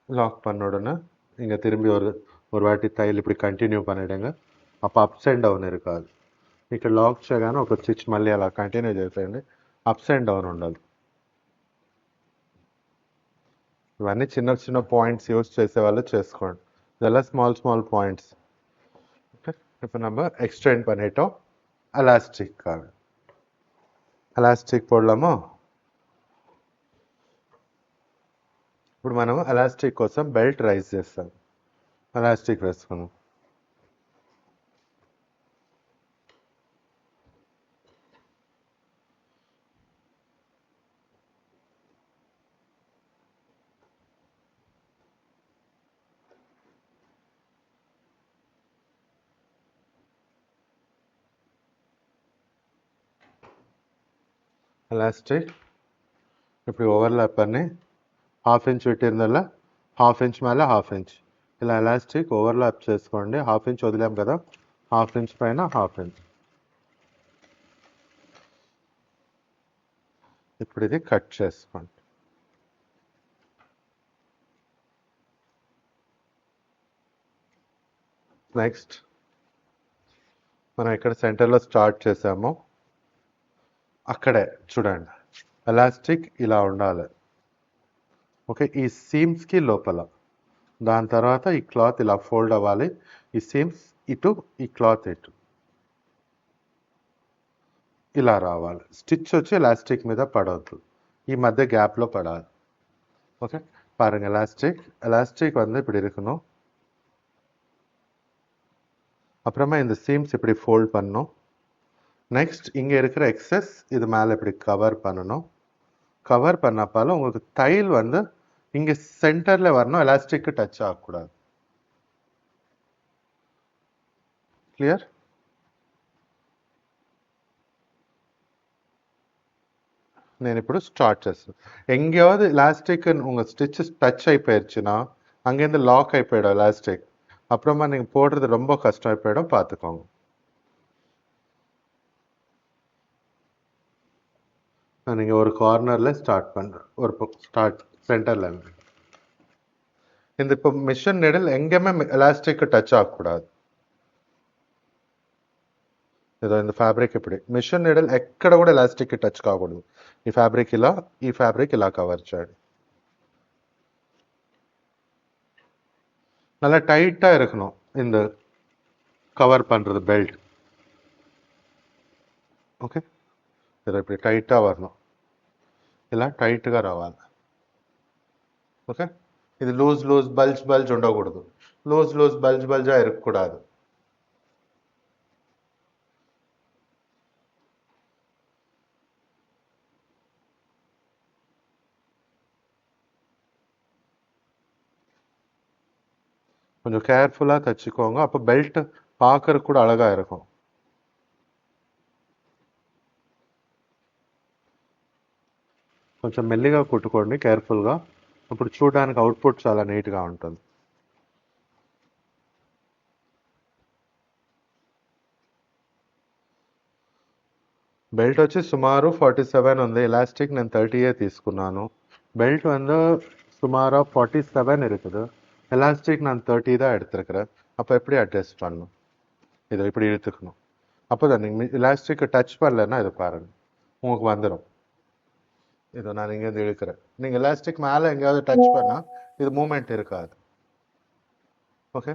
லாக் பண்ண உடனே இங்கே திரும்பி ஒரு వాటి தையல் இப்படி కంటిన్యూ பண்ணிடுங்க. அப்போ అప్స్ అండ్ డౌన్ இருக்காது. ఇక్కడ లాక్ చేయగానే ఒక స్టిచ్ మళ్ళీ అలా కంటిన్యూ చేసేయండి. అప్స్ అండ్ డౌన్ ఉండదు. ఇవన్నీ చిన్న చిన్న పాయింట్స్ యూస్ చేసే వాళ్ళు చేసుకోండి. இதெல்லாம் ஸ்மால் பாயிண்ட்ஸ். இப்போ நம்ம எக்ஸ்டெண்ட் பண்ணிட்டோம். எலாஸ்டிக்காக ఎలాస్టిక్ పోడలామా? ఇప్పుడు మనం ఎలాస్టిక్ కోసం బెల్ట్ రైజ్ చేస్తాం. ఎలాస్టిక్ వేసుకున్నాం. எலாஸ்டிக் இப்படி ஓவர்லாப் பண்ணி హాఫ్ ఇంచ్ పెట్టిందల్లా హాఫ్ ఇంచ్ మేலே హాఫ్ ఇంచ్ ఇలా ఎలాస్టిక్ ఓవర్లాప్ చేసుకోండి. హాఫ్ ఇంచ్ వదిలాం కదా, హాఫ్ ఇంచ్ పైన హాఫ్ ఇంచ్. ఇప్పుడు ఇది కట్ చేసుకోండి. నెక్స్ట్ మనం ఇక్కడ సెంటర్లో స్టార్ట్ చేసాము. అక్కడే చూడండి, ఎలాస్టిక్ ఇలా ఉండాలి. ఓకే, ఈ సీమ్స్కి లోపల. దాని తర్వాత ఈ క్లాత్ ఇలా ఫోల్డ్ అవ్వాలి. ఈ సీమ్స్ ఇటు, ఈ క్లాత్ ఇటు ఇలా రావాలి. స్టిచ్ వచ్చి ఎలాస్టిక్ మీద పడవద్దు, ఈ మధ్య గ్యాప్లో పడాలి. ஓகே பாருங்க, எலாஸ்டிக் வந்து இப்படி இருக்கணும். அப்புறமா இந்த சீம்ஸ் இப்படி ஃபோல்ட் பண்ணணும். நெக்ஸ்ட் இங்கே இருக்கிற எக்ஸஸ் இது மேலே இப்படி கவர் பண்ணணும். கவர் பண்ணப்பால உங்களுக்கு தையல் வந்து இங்கே சென்டரில் வரணும், எலாஸ்டிக்கு டச் ஆகக்கூடாது. கிளியர்? నేను ఇప్పుడు స్టార్ట్ చేస్తాను. ఎంగేయాவது ఎలాస్టిక్ உங்கள் ஸ்டிச்சஸ் டச் ஆகிப்போயிடுச்சுன்னா அங்கேருந்து லாக் ஆகிப்போயிடும் எலாஸ்டிக். அப்புறமா நீங்கள் போடுறது ரொம்ப கஷ்டம் ஆகிப்போயிடும், பார்த்துக்கோங்க. நீங்கள் ஒரு கார்னரில் ஸ்டார்ட் பண்ணுறேன், ஒரு ஸ்டார்ட் சென்டரில் இருந்து. இந்த இப்போ மிஷின் நீடில் எங்கேயுமே எலாஸ்டிக்கு டச் ஆகக்கூடாது. ఏదో இந்த ఫ్యాబ్రిక్ ఇప్పుడు మిషన్ నీడల్ ఎక్కడ కూడా ఎలాస్టిక్ టచ్ కాకూడదు. ఈ ఫ్యాబ్రిక్ ఇలా కవర్ చేయండి. நல்லா டைட்டா இருக்கணும் இந்த கவர் பண்றது பெல்ட். ఓకే, ఇది ఇప్పుడు టైట్గా வரணும், ఇలా టైట్గా రావాలి. ఓకే, ఇది లూజ్ బల్జ్ ఉండకూడదు. లూజ్ బల్జా ఇరక్కూడదు. கொஞ்சம் கேர்ஃபுல்லாக தைச்சிக்கோங்க, அப்போ பெல்ட் பார்க்கறதுக்கு கூட அழகாக இருக்கும். కొంచెం మెల్లిగా కుట్టుకోండి కేర్ఫుల్గా, అప్పుడు చూడడానికి అవుట్పుట్ చాలా నీట్గా ఉంటుంది. బెల్ట్ వచ్చి సుమారు 47 ఉంది, ఎలాస్టిక్ నేను 30 తీసుకున్నాను. பெல்ட் வந்து சுமாராக 47 இருக்குது, எலாஸ்டிக் நான் 30 தான் எடுத்துருக்கிறேன். அப்போ எப்படி அட்ஜஸ்ட் பண்ணணும்? இதை இப்படி இழுத்துக்கணும். அப்போ தான் நீங்கள் எலாஸ்டிக்கை டச் பண்ணலன்னா இதை பாருங்கள், உங்களுக்கு வந்துடும். இதை நான் இங்கேருந்து இழுக்கிறேன். நீங்கள் எலாஸ்டிக் மேலே எங்கேயாவது டச் பண்ணால் இது மூமெண்ட் இருக்காது. ఓకే,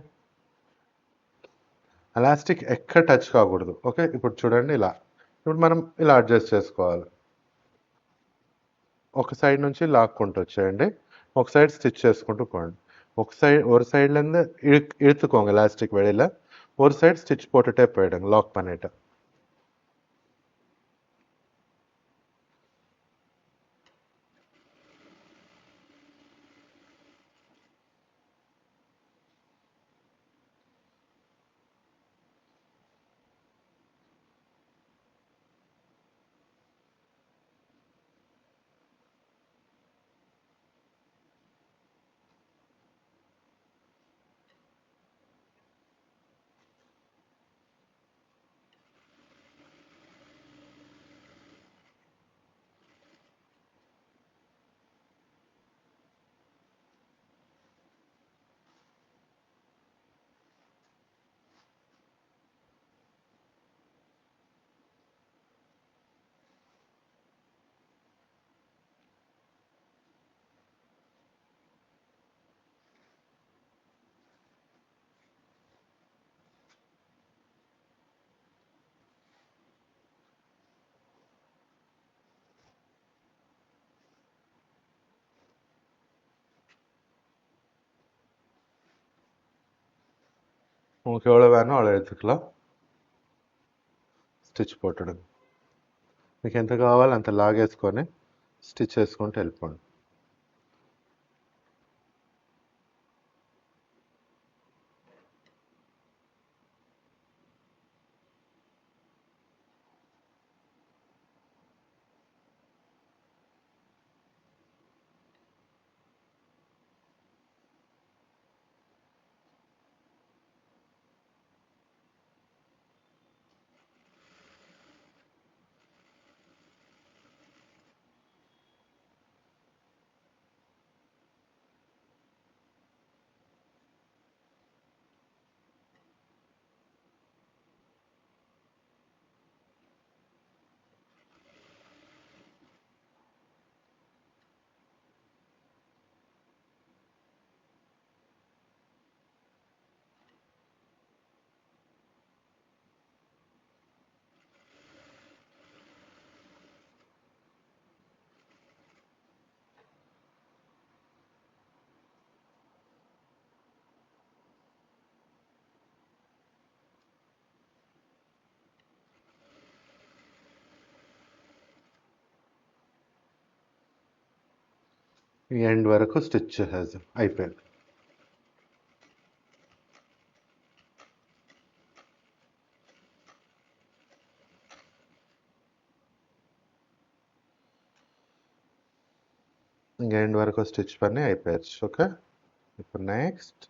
ఎలాస్టిక్ ఎక్కడ టచ్ కాకూడదు. ఓకే, ఇప్పుడు చూడండి ఇలా. ఇప్పుడు మనం ఇలా అడ్జస్ట్ చేసుకోవాలి. ఒక సైడ్ నుంచి లాక్కుంటూ వచ్చేయండి, ఒక సైడ్ స్టిచ్ చేసుకుంటూ పోండి. ஒரு சைட்லேருந்து இழுத்துக்கோங்க எலாஸ்டிக் வெளியில், ஒரு சைடு ஸ்டிச் போட்டுகிட்டே போயிடுங்க லாக் பண்ணிவிட்டு. உங்களுக்கு எவ்வளோ வேணும் அவ்வளோ எடுத்துக்கலாம். స్టిచ్ పోట్టడం. మీకు ఎంత కావాలో అంత లాగేసుకొని స్టిచ్ చేసుకుంటూ వెళ్ళిపోండి. ఈ ఎండ్ వరకు స్టిచ్ చేసేద్దాం. అయిపోయింది. ఇంక ఎండ్ వరకు స్టిచ్ పని అయిపోయచ్చు. ఓకే, இப்போ నెక్స్ట్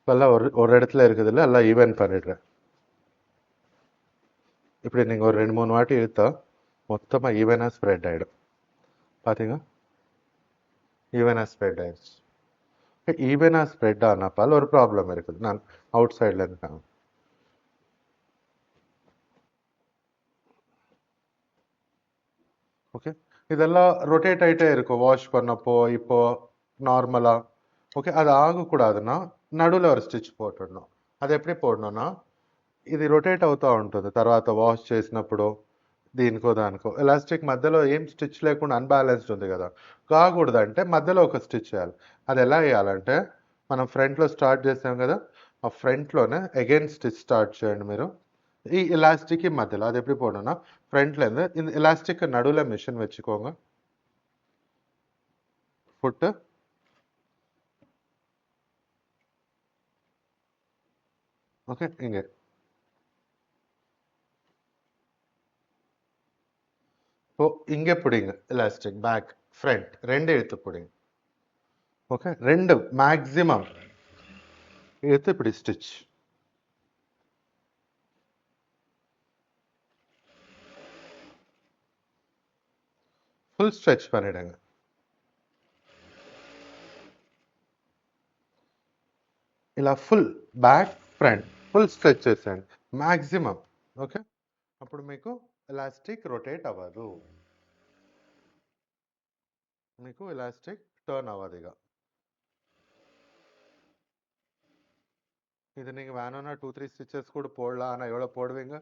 இப்போல்லாம் ஒரு இடத்துல இருக்குதுல்ல, எல்லாம் ஈவன் பண்ணிடுறேன். இப்படி நீங்கள் ஒரு 2-3 வாட்டி இழுத்தா மொத்தமாக ஈவனாக ஸ்ப்ரெட் ஆகிடும். பார்த்தீங்க, ஈவனாக ஸ்ப்ரெட் ஆயிடுச்சு. ஈவனாக ஸ்ப்ரெட் ஆனப்பால் ஒரு ப்ராப்ளம் இருக்குது. நான் அவுட் சைடில் இருக்காங்க. ஓகே, இதெல்லாம் ரொட்டேட் ஆகிட்டே இருக்கும் வாஷ் பண்ணப்போ. இப்போ நார்மலாக ఓకే, అది ఆగకూడదునా నడులో ఒక స్టిచ్ పోட்டுడணும். అది ఎప్పుడు పోడணும்னா ఇది రొటేట్ అవుతూ ఉంటుంది. తర్వాత వాష్ చేసినప్పుడు దీనికో దానికో ఎలాస్టిక్ మధ్యలో ఏం స్టిచ్ లేకుండా అన్బ్యాలెన్స్డ్ ఉంది కదా, కాకూడదు అంటే మధ్యలో ఒక స్టిచ్ చేయాలి. అది ఎలా వేయాలంటే మనం ఫ్రంట్లో స్టార్ట్ చేసాం కదా, ఆ ఫ్రంట్లోనే అగైన్ స్టిచ్ స్టార్ట్ చేయండి మీరు. ఈ ఎలాస్టిక్ మధ్యలో అది எப்படி போடணும்னா ஃப்ரண்ட்லேருந்து இந்த எலாஸ்டிக் நடுவில் மிஷின் வச்சுக்கோங்க. ஃபுட்டு ஓகே, இங்கே இப்போ இங்கே பிடிங்க எலாஸ்டிக் பேக் ஃப்ரண்ட் ரெண்டு இழுத்து பிடிங்க. ஓகே, ரெண்டு மேக்ஸிமம் இழுத்து இப்படி ஸ்டிச். ஃபுல் ஸ்ட்ரெச் பண்ணிடுங்க. ఇలా full back front full stretch చేసేయండి మ్యాక్సిమం. ఓకే, అప్పుడు మీకు ఎలాస్టిక్ రొటేట్ అవ్వదు, మీకు ఎలాస్టిక్ టర్న్ అవ్వదు. ఇక இது நீங்கள் வேணும்னா 2-3 ஸ்டிச்சஸ் கூட போடலாம். ஆனால் எவ்வளோ போடுவீங்க?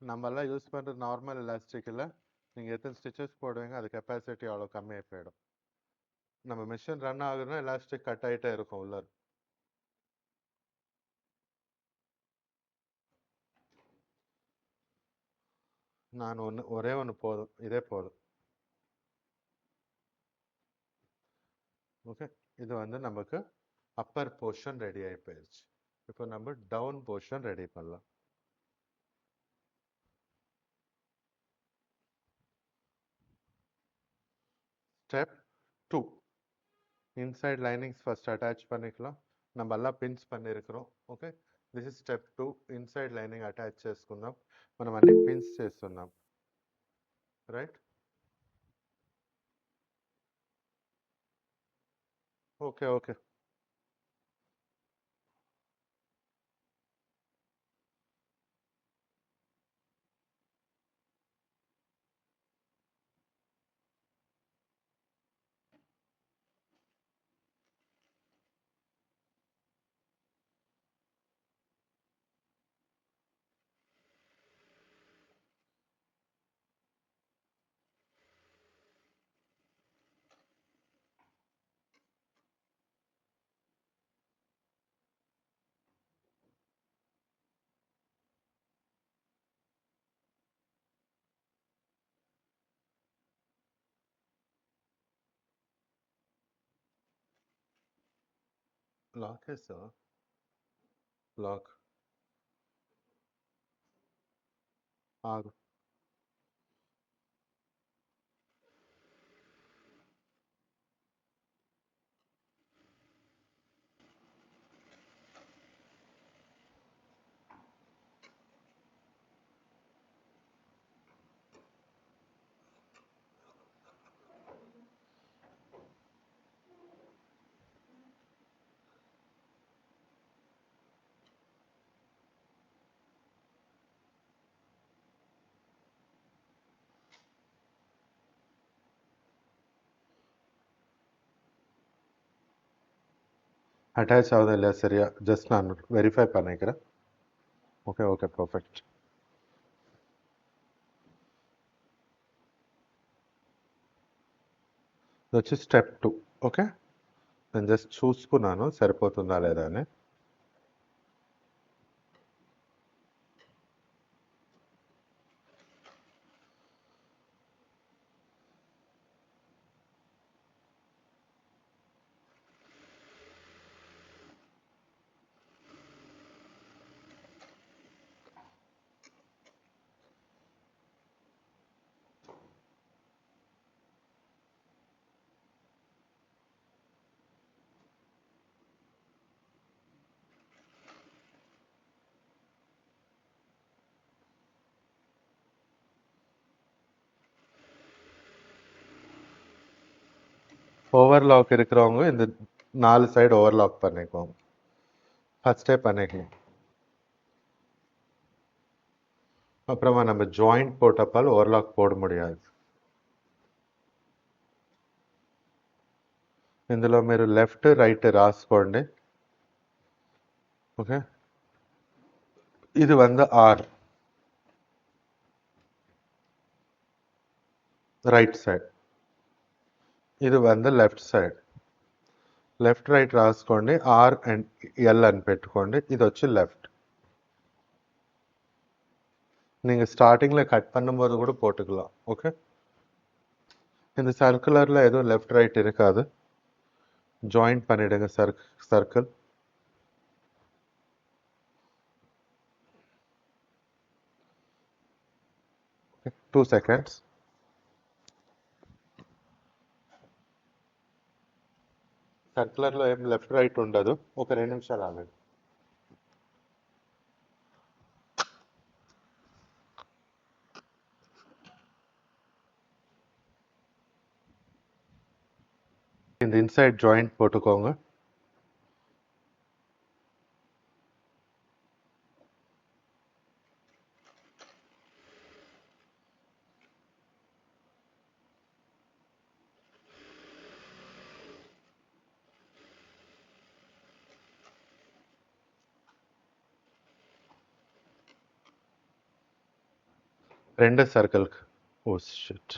நம்மெல்லாம் யூஸ் பண்ணுறது நார்மல் எலாஸ்டிக்கில் நீங்கள் எத்தனை ஸ்டிச்சஸ் போடுவீங்க, அது கெப்பாசிட்டி அவ்வளோ கம்மியாக போயிடும். நம்ம மிஷின் ரன் ஆகுதுன்னா எலாஸ்டிக் கட் ஆகிட்டே இருக்கும் உள்ள. நான் ஒரே ஒன்று போதும், இதே போதும். ஓகே, இது வந்து நமக்கு அப்பர் போர்ஷன் ரெடி ஆகி போயிடுச்சு. இப்போ நம்ம டவுன் போர்ஷன் ரெடி பண்ணலாம். Step 2, inside linings first attach பண்ணிக்கலாம். நம்ம எல்லாம் பின்ஸ் பண்ணியிருக்கிறோம். Okay, this is step 2. Inside lining attach చేసుకుందాం. మనం అన్ని పిన్స్ చేస్తున్నాం, రైట్? ఓకే ఓకే, లాక్ వేసావా? లాక్ ఆగు. ಅಟ್ಯಾಚ್ ಆಗೋದಿಲ್ಲ ಸರಿಯಾ? ಜಸ್ಟ್ ನಾನು ವೆರಿಫೈ பண்ணிக்கிறேன். Okay okay perfect. ఇది వచ్చి స్టెప్ 2. ఓకే, నేను జస్ట్ చూసుకున్నాను సరిపోతుందా లేదా అని. ஓவர்லாக் இருக்கிறவங்க இந்த 4 சைடு ஓவர்லாக் பண்ணிக்குவோம். ஃபர்ஸ்டே பண்ணிக்கலாம். அப்புறமா நம்ம ஜாயிண்ட் போட்டப்பால் ஓவர்லாக் போட முடியாது. ఇందులో మీరు లెఫ్ట్ రైట్ రాసుకోండి. ఓకే, ఇది வந்து ஆர் రైట్ సైడ్, ఇది வந்து లెఫ్ట్ సైడ్. లెఫ్ట్ రైట్ రాసుకోండి, ఆర్ అండ్ ఎల్ అని పెట్టుకోండి. ఇది వచ్చి లెఫ్ట్. நீங்க ஸ்டார்டிங்ல கட் பண்ணும்போது கூட போட்டுக்கலாம். ஓகே, இந்த சர்க்குலர்ல எதுவும் லெஃப்ட் ரைட் இருக்காது. ஜாயின் பண்ணிடுங்க சர்க்கிள். Okay, 2 seconds. సర్కులర్లో ఏం లెఫ్ట్ రైట్ ఉండదు. ఒక 2 నిమిషాలు ఆగండి. இந்த இன்சைட் ஜாயிண்ட் போட்டுக்கோங்க. ரெண்டு சர்க்கிள்க்கு. Oh shit.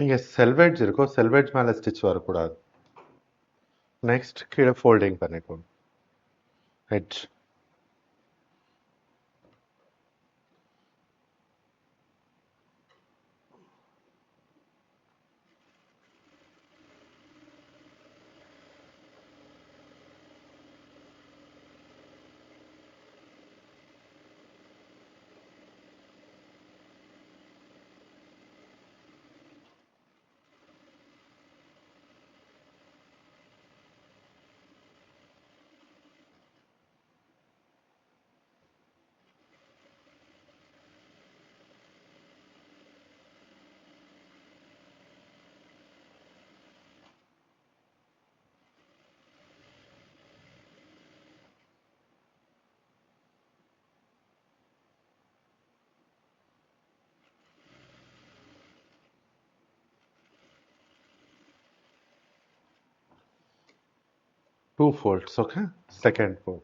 இங்கே செல்வேஜ் இருக்கும், செல்வேஜ் மேலே ஸ்டிச் வரக்கூடாது. நெக்ஸ்ட் கீழே ஃபோல்டிங் பண்ணிக்கணும் edge. Two folds, okay? Second fold.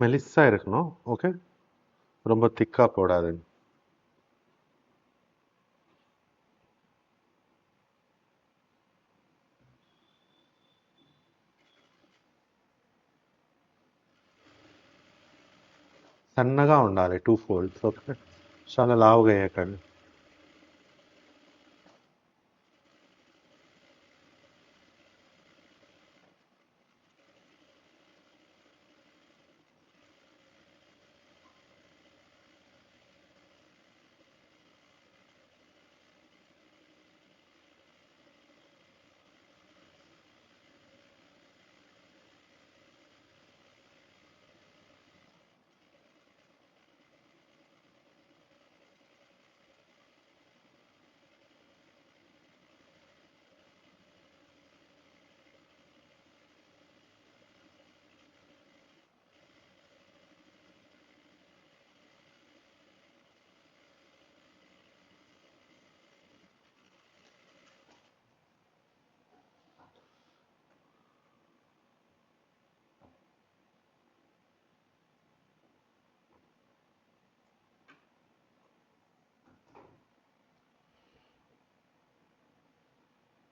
மெலிசா இருக்கணும், ஓகே? ரொம்ப திக்கா போடாதுங்க. సన్నగా ఉండాలి 2 folds, ఓకే? చాలా లావుగా వేయకండి.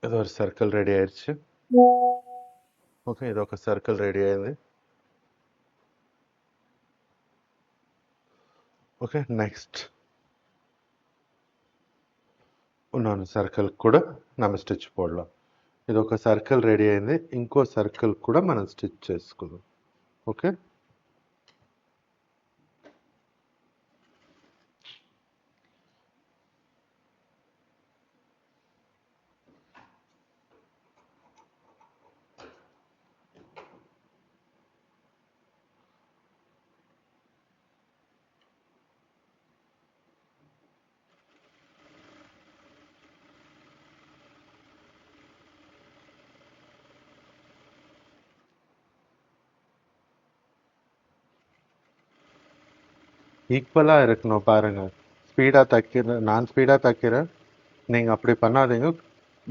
ఇది ఒక సర్కిల్ రెడీ అయ్యచ్చు, ఓకే? ఇది ఒక సర్కిల్ రెడీ అయింది, ఓకే? నెక్స్ట్ ఉన్నాను సర్కిల్ కూడా நம்ம స్టిచ్ పోడலாம். ఇది ఒక సర్కిల్ రెడీ అయింది, ఇంకో సర్కిల్ కూడా మనం స్టిచ్ చేసుకుందాం, ఓకే? ஈக்குவலாக இருக்கணும் பாருங்க. ஸ்பீடாக தைக்கிற நான் ஸ்பீடாக தைக்கிறேன், நீங்கள் அப்படி பண்ணாதீங்க.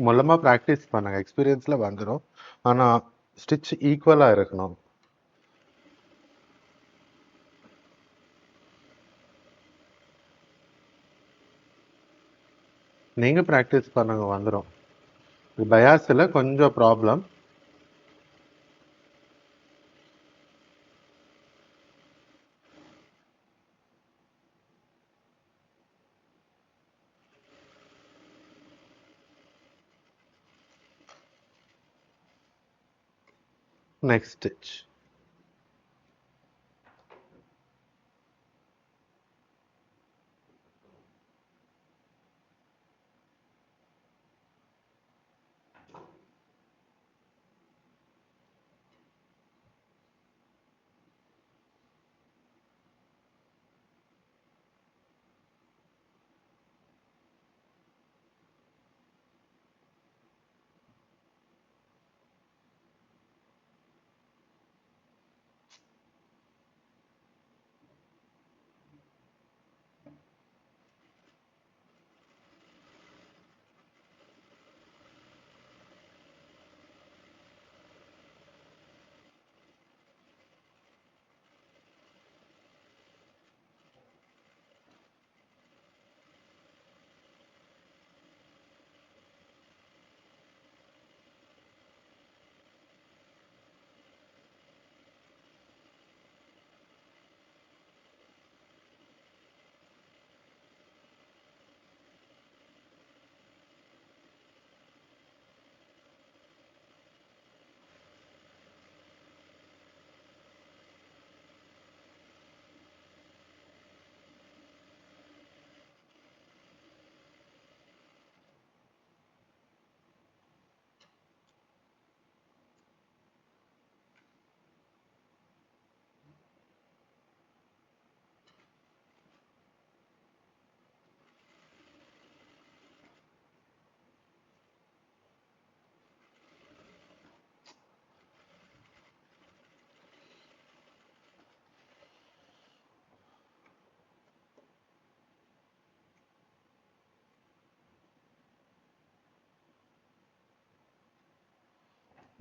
மூலமாக ப்ராக்டிஸ் பண்ணுங்க, எக்ஸ்பீரியன்ஸில் வந்துடும். ஆனால் ஸ்டிச் ஈக்குவலாக இருக்கணும். நீங்கள் ப்ராக்டிஸ் பண்ணுங்க, வந்துடும். பயாஸில் கொஞ்சம் problem. Next stitch.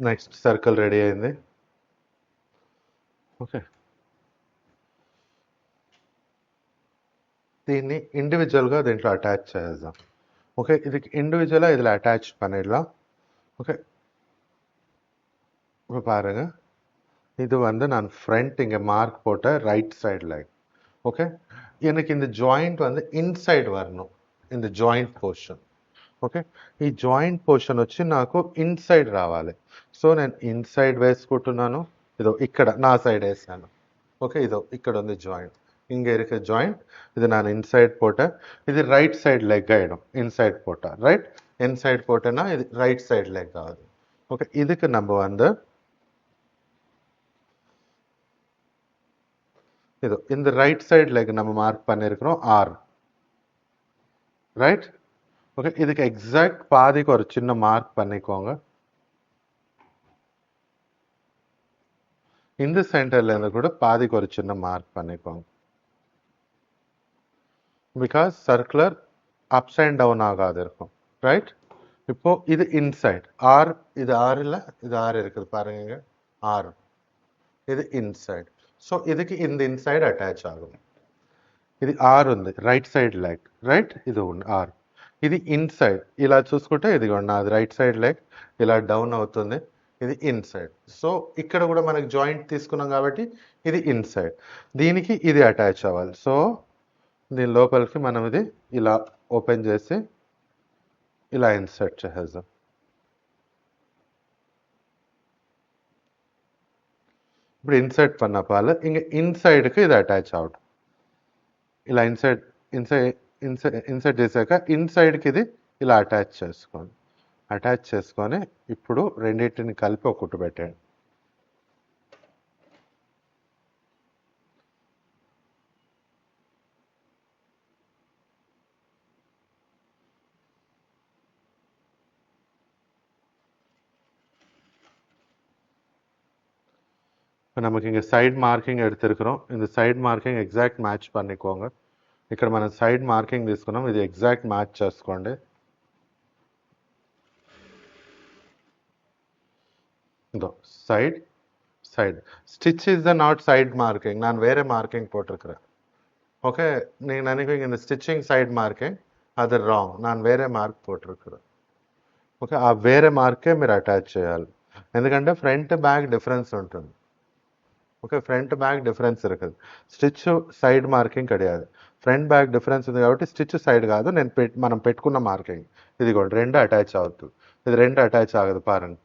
Next circle ready అయింది. ఓకే, దీన్ని ఇండివిజువల్గా దీంట్లో అటాచ్ చేద్దాం. ఓకే, ఇది இண்டிவிஜுவலாக இதில் அட்டாச் பண்ணிடலாம். ஓகே, இப்போ பாருங்க, இது வந்து நான் ஃப்ரண்ட் இங்கே மார்க் போட்ட ரைட் சைடு லைக். ஓகே, எனக்கு இந்த ஜாயிண்ட் வந்து ఇన్సైడ్ வரணும், இந்த జాయింట్ పోర్షన్. ఓకే, ఈ జాయింట్ పోర్షన్ వచ్చి నాకు ఇన్సైడ్ రావాలి. సో నేను ఇన్సైడ్ వేసుకుంటున్నాను. ఇదో ఇక్కడ నా సైడ్ వేసాను. ఓకే, ఇదో ఇక్కడ ఉంది జాయింట్, இங்கே இருக்க ஜாயிண்ட். இது நான் இன்சைட் போட்டேன். இது ரைட் சைடு லெக் ஆகிடும் இன்சைட் போட்டால். ரைட், இன்சைட் போட்டேன்னா இது ரைட் சைடு லெக் ஆகுது. ஓகே, இதுக்கு நம்ம வந்து இது இந்த ரைட் சைடு லெக் நம்ம மார்க் பண்ணியிருக்கிறோம் ஆர். ரைட், ஓகே, இதுக்கு எக்ஸாக்ட் பாதிக்கு ஒரு சின்ன மார்க் பண்ணிக்கோங்க. இந்த சென்டர்ல இருந்து கூட பாதிக்கு ஒரு சின்ன மார்க் பண்ணிக்கோங்க. Because circular ups and down ஆகாது இருக்கும். ரைட், இப்போ இது இன்சைட் ஆர், இது ஆர் இல்லை, இது ஆர் இருக்குது பாருங்க, ஆர், இது இன்சைட். ஸோ இதுக்கு இந்த ఇన్సైడ్ అటాచ్ ఆகும். ఇది ఆర్ ఉంది రైట్ సైడ్ లెగ్. రైట్, ఇది ఉంది ఆర్, ఇది ఇన్సైడ్. ఇలా చూసుకుంటే ఇది నాది రైట్ సైడ్ లెగ్ ఇలా డౌన్ అవుతుంది, ఇది ఇన్సైడ్. సో ఇక్కడ కూడా మనకి జాయింట్ తీసుకున్నాం కాబట్టి ఇది ఇన్సైడ్, దీనికి ఇది అటాచ్ అవ్వాలి. సో దీని లోపలికి మనం ఇది ఇలా ఓపెన్ చేసి ఇలా ఇన్సర్ట్ చేసేద్దాం. ఇప్పుడు ఇన్సర్ట్ பண்ணப்பால இங்கே ఇన్సైడ్కి ఇది అటాచ్ అవుట్. ఇలా ఇన్సర్ట్ చేశాక ఇన్సైడ్కి ఇది ఇలా అటాచ్ చేసుకోండి. అటాచ్ చేసుకొని ఇప్పుడు రెండింటిని కలిపి ఒక కుట్టు పెట్టండి. இப்போ நமக்கு இங்கே சைட் మార్కింగ్ எடுத்திருக்கிறோம். இந்த సైడ్ మార్కింగ్ ఎగ్జాక్ట్ మ్యాచ్ பண்ணிக்கோங்க. ఇక్కడ మనం సైడ్ మార్కింగ్ తీసుకున్నాం, ఇది ఎగ్జాక్ట్ మ్యాచ్ చేసుకోండి. இதோ side side stitch is the not side marking, நான் வேற மார்க்கிங் போட்டிருக்கிறேன். ஓகே, நீங்கள் நினைக்கிறீங்க இந்த ஸ்டிச்சிங் సైడ్ మార్కింగ్, అది రాంగ్, நான் వేరే మార్క్ పోட்டிருக்கிறேன். ఓకే, ఆ వేరే మార్కే మీరు అటాచ్ చేయాలి, ఎందుకంటే ఫ్రంట్ బ్యాక్ డిఫరెన్స్ ఉంటుంది. ఓకే, ఫ్రంట్ బ్యాక్ డిఫరెన్స్ இருக்குது, స్టిచ్ సైడ్ మార్కింగ్ கிடையாது. ఫ్రంట్ బ్యాక్ డిఫరెన్స్ ఉంది కాబట్టి స్టిచ్ సైడ్ కాదు, మనం పెట్టుకున్న మార్కింగ్ ఇది కూడా రెండు అటాచ్ అవుతుంది. ఇది రెండు అటాచ్ ఆగదు పారండి.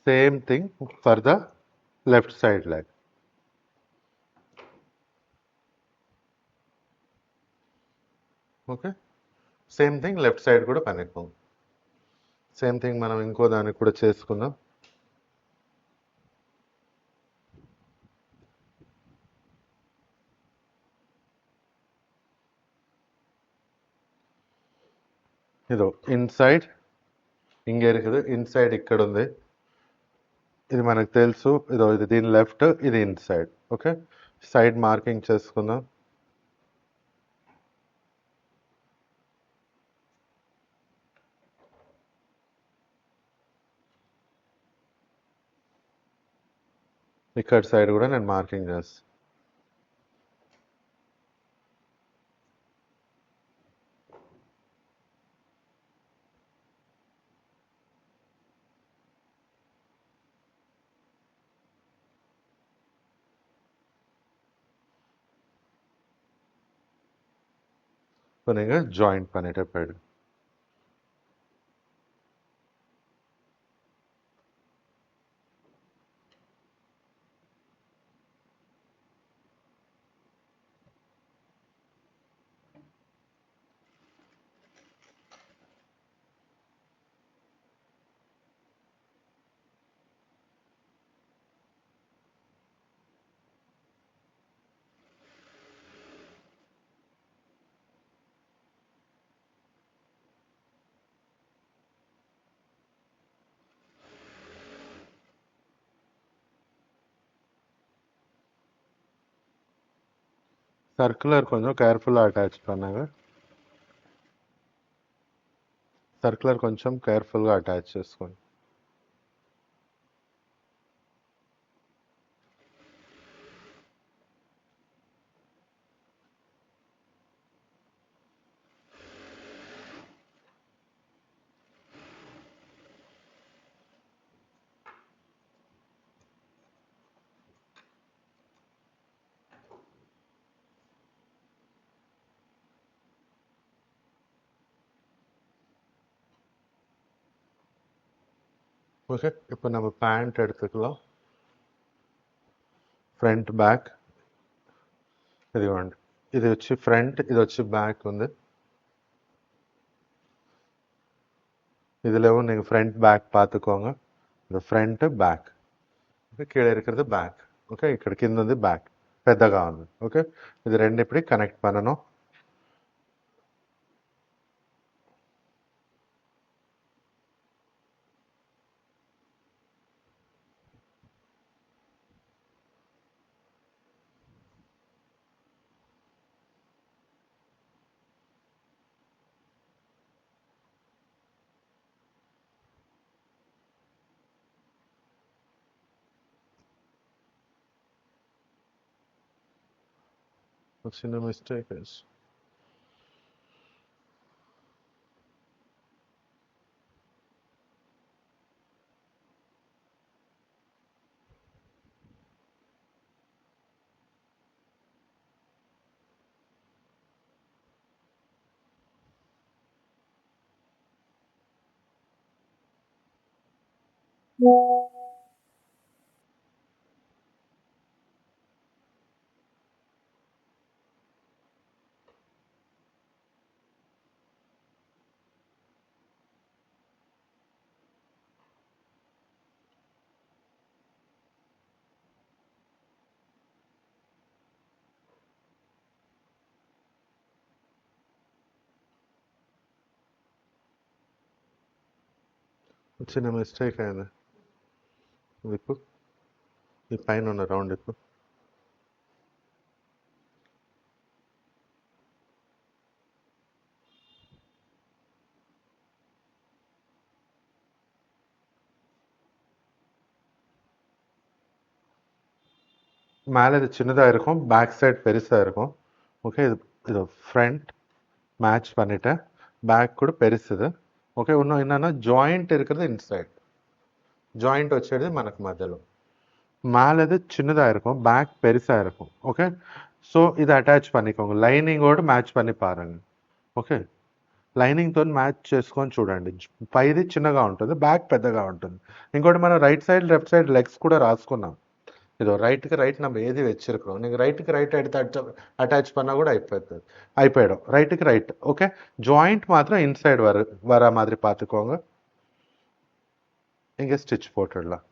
Same thing for the left side leg. Okay, same thing left side కూడా పనిపోం. సేమ్ థింగ్ మనం ఇంకో దానికి కూడా చేసుకుందాం. ఇదో ఇన్సైడ్ ఇంకే இருக்குது, ఇన్సైడ్ ఇక్కడ ఉంది, ఇది మనకు తెలుసు. ఇదో ఇది దీని లెఫ్ట్, ఇది ఇన్సైడ్. ఓకే, సైడ్ మార్కింగ్ చేసుకుందాం. ఇక్కడ సైడ్ కూడా నేను మార్కింగ్ చేస్తాను. இப்போ நீங்கள் ஜாயிண்ட் பண்ணிட்டு போயிடுங்க. சர்க்குலர் கொஞ்சம் கேர்ஃபுல்லாக அட்டாச் பண்ணுங்க. సర్క్యులర్ కొంచెం కేర్ఫుల్గా అటాచ్ చేసుకోండి. ஓகே, இப்போ நம்ம பேண்ட் எடுத்துக்கலாம். ఫ్రంట్ బ్యాక్ ఇదిగోండి, ఇది వచ్చి ఫ్రంట్, ఇది వచ్చి பேக் வந்து இதுலவும் நீங்கள் ஃப்ரண்ட் பேக் பார்த்துக்கோங்க. இது ఫ్రంట్ బ్యాక్, కీழே இருக்கிறது బ్యాక్. ఓకే, ఇక్కడ కింద ఉంది బ్యాక్, పెద్దగా ఉంది. ఓకే, ఇది రెండు ఇప్పుడు కనెక్ట్ பண்ணணும். చిన్న మిస్టేక్ చిన్న మిస్టేక్ అయింది. విప్పు ఈ పైన ఉన్న రౌండ్ విప్పు. மேலே இது சின்னதாக இருக்கும், பேக் சைட் பெருசாக இருக்கும். ஓகே, இது ஃப்ரண்ட் மேட்ச் பண்ணிட்டேன், பேக் கூட பெருசுது. ఓకే, இன்னும் என்னன்னா జాయింట్ இருக்கிறது இன்சைட், జాయింట్ వచ్చేది మనకు మధ్యలో. மேலது சின்னதாக இருக்கும், பேக் பெருசாக இருக்கும். ఓకే, సో ఇది అటాచ్ பண்ணிக்கோங்க, లైనింగోடு మ్యాచ్ பண்ணி பாருங்க. ఓకే, లైనింగ్తో మ్యాచ్ చేసుకొని చూడండి. పైది చిన్నగా ఉంటుంది, బ్యాక్ పెద్దగా ఉంటుంది. ఇంకోటి మనం right side left side legs కూడా రాసుకున్నాం. இதோ ரைட்டுக்கு ரைட் நம்ம எழுதி வச்சிருக்கிறோம். நீங்கள் ரைட்டுக்கு ரைட் எடுத்து அட்டாச் பண்ணால் கூட అయిపోయాడు. రైట్కి రైట్. ఓకే, జాయింట్ మాత్రం ఇన్సైడ్ வர மாதிரி பார்த்துக்கோங்க. இங்கே ஸ்டிச் போட்டுடலாம்.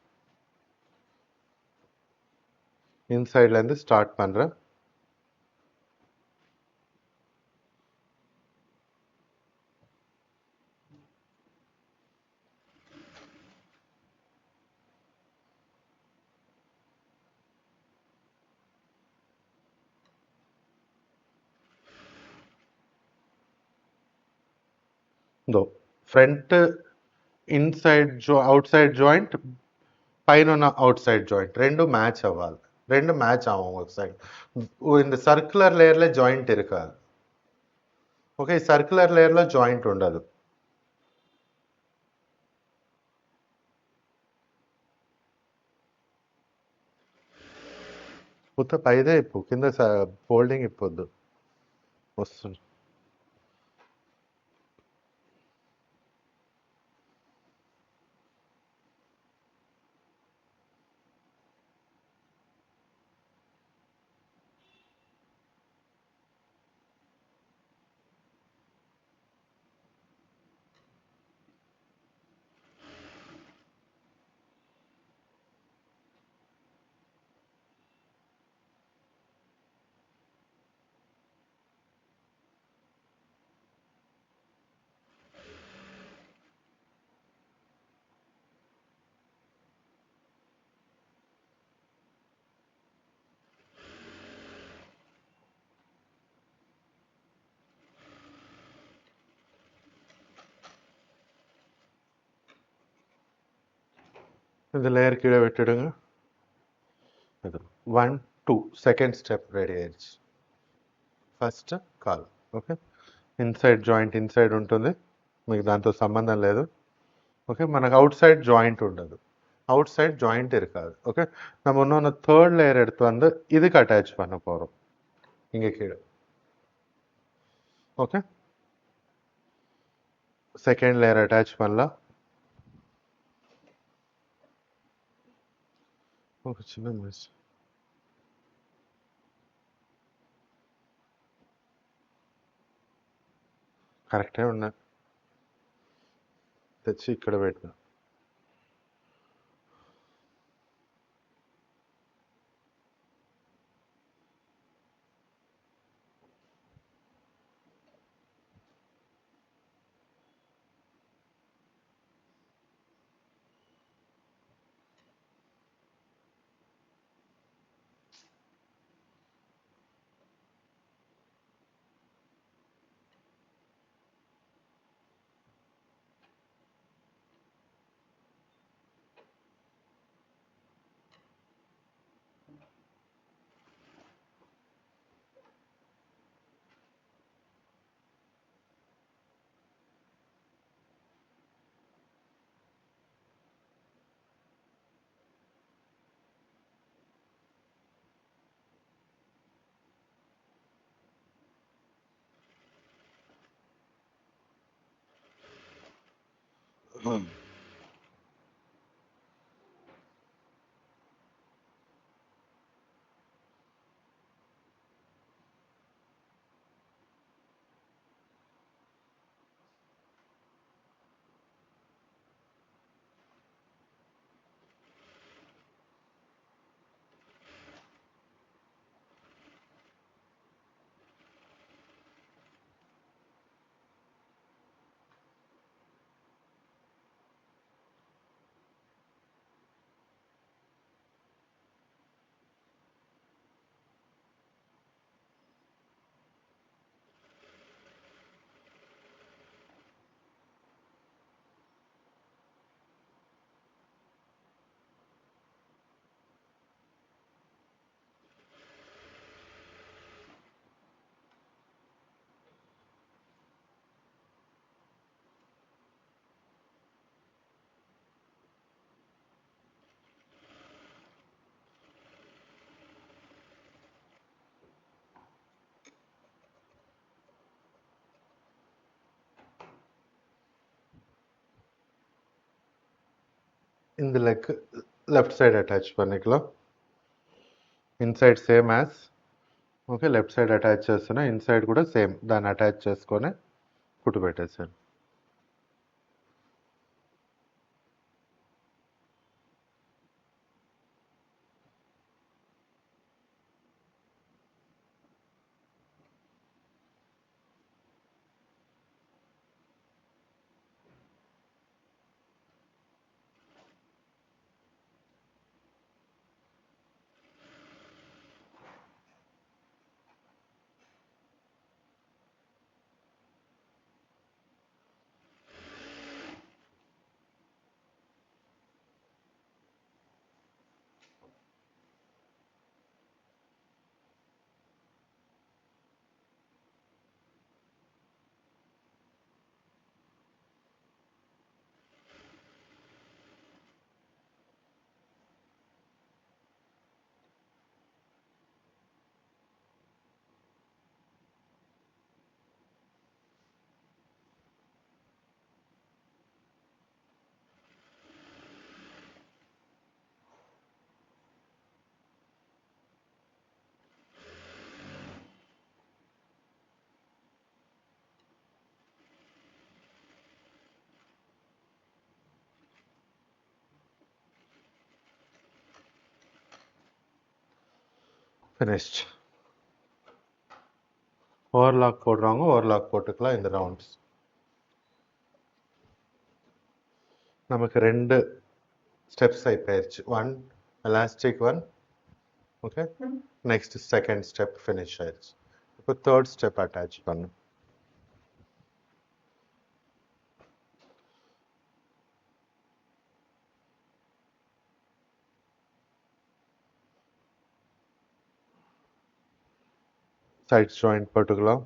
இன்சைட்லேருந்து ஸ்டார்ட் பண்ணுறேன். దో ఫ్రంట్ అవుట్ సైడ్ జాయింట్, పైన ఉన్న అవుట్ సైడ్ జాయింట్ రెండు మ్యాచ్ అవ్వాలి. రెండు మ్యాచ్ ஆகும் ஒரு சைடு. இந்த சர்க்குலர் லேயர்ல ஜாயிண்ட் இருக்காது. ஓகே, சர்க்குலர் லேயர்ல ஜாயிண்ட் ఉండదు. ఉత్త పైదే ఇప్పు, కింద ఫోల్డింగ్ ఇప్పొద్దు. వస్తుంది. இந்த லேயர் கீழே விட்டுடுங்க. இது 1 2 செகண்ட் ஸ்டெப் ரெடி ஆயிடுச்சு. First call. Okay, inside joint inside ఉంటుంది, మీకు దాంతో సంబంధం లేదు. ఓకే, మనకు అవుట్ సైడ్ ஜாயிண்ட் ఉండదు, அவுட் சைட் ஜாயிண்ட் இருக்காது. ஓகே, நம்ம இன்னொன்று தேர்ட் லேயர் எடுத்து வந்து இதுக்கு அட்டாச் பண்ண போகிறோம், இங்கே கீழே. ஓகே, செகண்ட் லேயர் அட்டாச் பண்ணலாம். ఒక చిన్న మిస్ కరెక్టే ఉన్నా, తెచ్చి ఇక్కడ పెట్టినా. இந்த லெக் లెఫ్ట్ సైడ్ అటాచ్ பண்ணிக்கலாம். Inside same as. Okay, left side attach చేస్తున్నా, ఇన్సైడ్ కూడా సేమ్ దాన్ని అటాచ్ చేసుకొని కుట్టు పెట్టేసాను. ஃபினிஷ்ட். ஓவர்லாக் போடுறவங்க ஓவர்லாக் போட்டுக்கலாம். இந்த ரவுண்ட்ஸ் நமக்கு 2 ஸ்டெப்ஸ் అయిపోయాச்சு. 1 elastic 1. Okay, next second step finish ஆயிடுச்சு. இப்போ தேர்ட் ஸ்டெப் அட்டாச் பண்ணும். சைட்ஸ் ஜாயிண்ட் போட்டுக்கலாம்.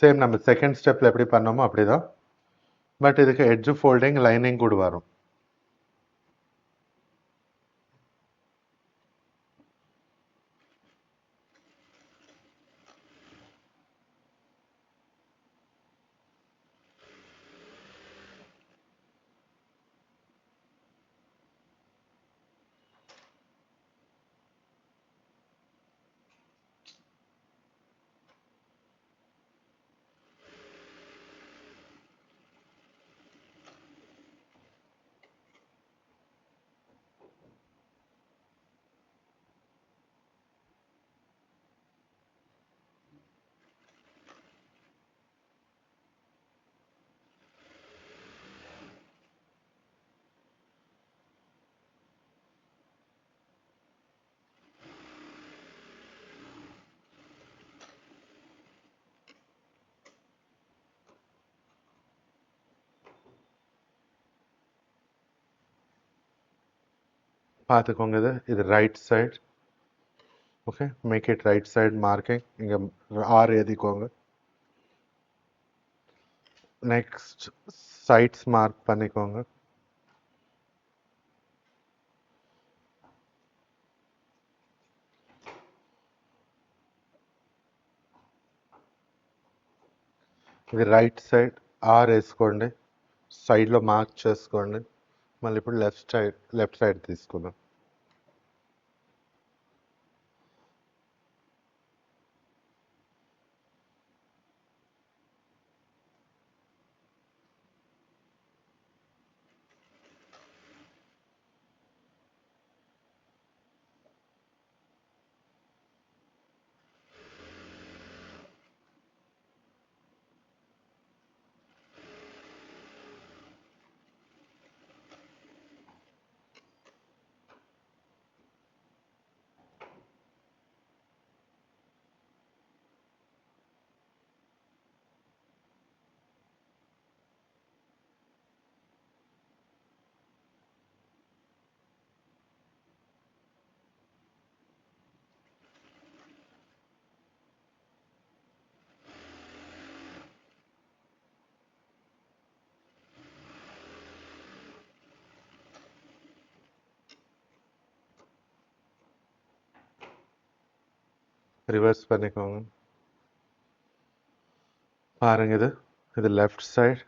சேம் நம்ம செகண்ட் ஸ்டெப்ல எப்படி பண்ணோமோ அப்படிதான். பட் இதுக்கு எட்ஜ் ஃபோல்டிங் லைனிங் கூட வரும். பார்த்துக்கோங்க, இது right side. Okay, make it right side marking. இங்கே ஆர் எழுதிக்கோங்க. நெக்ஸ்ட் சைட்ஸ் மார்க் பண்ணிக்கோங்க. ఇది రైట్ సైడ్ ఆర్ వేసుకోండి, సైడ్లో మార్క్ చేసుకోండి. మళ్ళీ ఇప్పుడు లెఫ్ట్ సైడ్ తీసుకుందాం. ரிவர்ஸ் பண்ணிக்கோங்க. பாருங்க, இது லெஃப்ட் சைடு.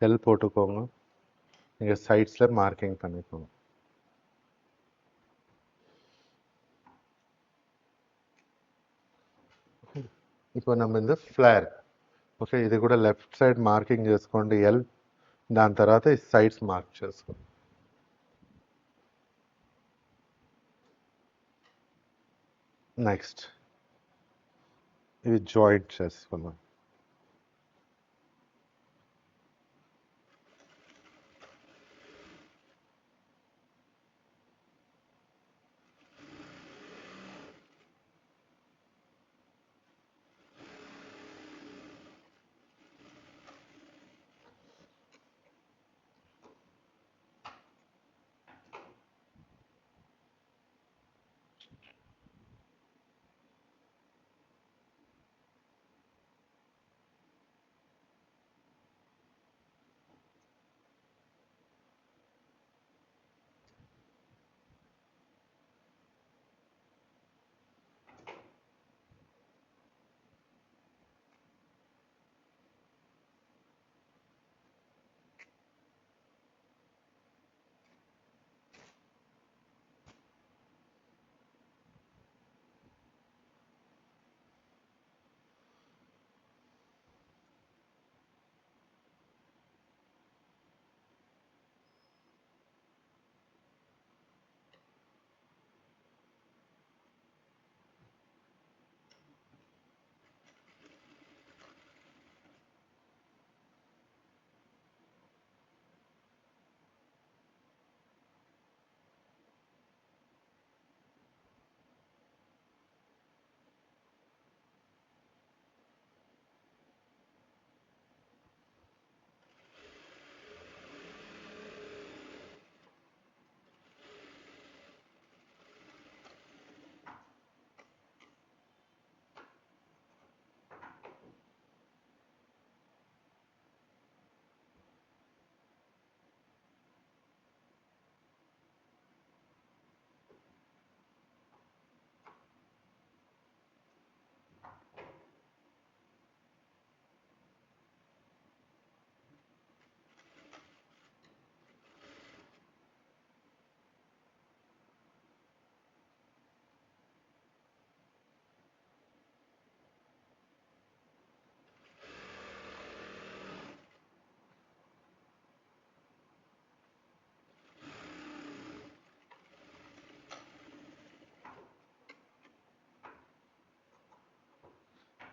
எல் போட்டுக்கோங்க. நீங்கள் சைட்ஸில் மார்க்கிங் பண்ணிக்கோங்க. இப்போ நம்ம இந்த ఫ్లేర్, ఓకే, ఇది కూడా లెఫ్ట్ సైడ్ మార్కింగ్ చేసుకోండి ఎల్. దాని తర్వాత ఈ సైడ్స్ మార్క్ చేసుకోండి. నెక్స్ట్ ఇది జాయింట్ చేసుకున్నాం.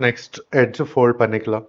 நெக்ஸ்ட் எட்ஜ் ஃபோல்ட் பண்ணிக்கலாம்.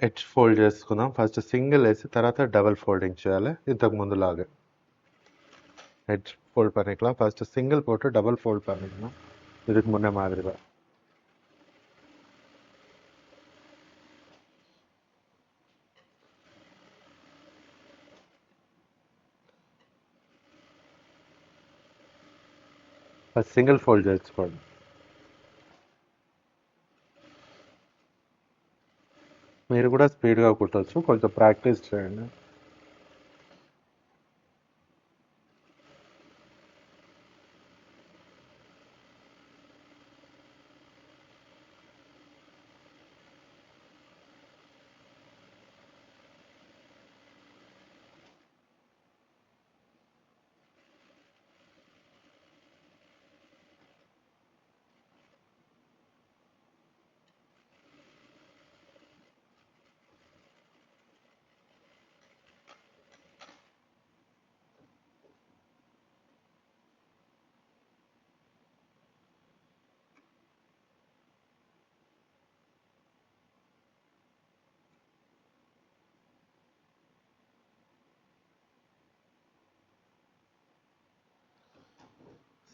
ఎడ్జ్ ఫోల్డ్ చేసుకుందాం. ఫస్ట్ సింగిల్ వేసి తర్వాత డబల్ ఫోల్డింగ్ చేయాలి ఇంతకు ముందులాగా. எட்ஜ் ஃபோல்ட் பண்ணிக்கலாம். ஃபர்ஸ்ட் சிங்கிள் போட்டு டபுள் ஃபோல்ட் பண்ணிக்கணும் இதுக்கு முன்னே மாதிரி தான். ఫస్ట్ సింగిల్ ఫోల్డ్ చేసుకోండి. మీరు కూడా స్పీడ్గా కుట్టవచ్చు, కొంచెం ప్రాక్టీస్ చేయండి.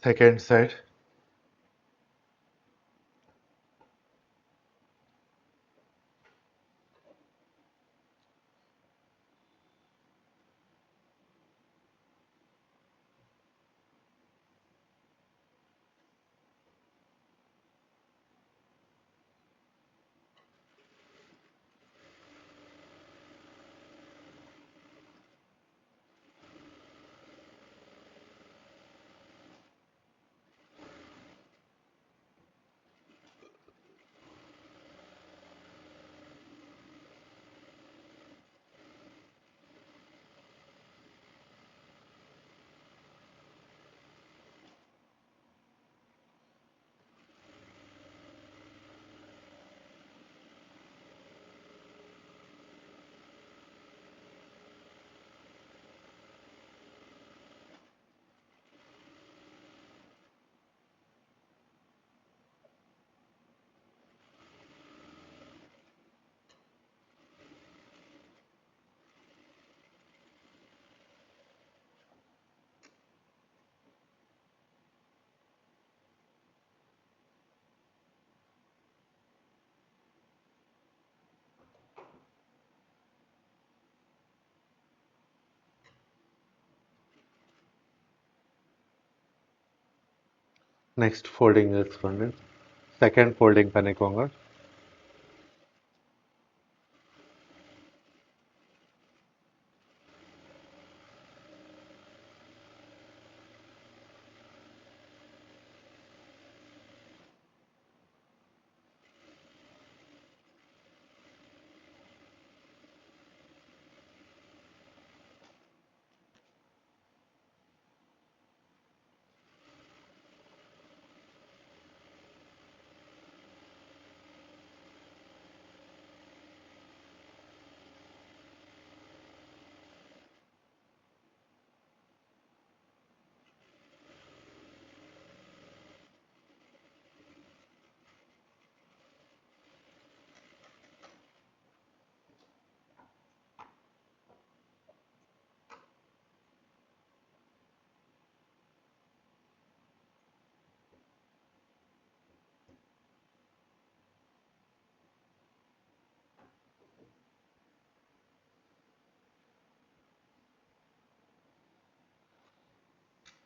Second side. நெக்ஸ்ட் ஃபோல்டிங் చేసుకోండి. செகண்ட் ஃபோல்டிங் பண்ணிக்கோங்க.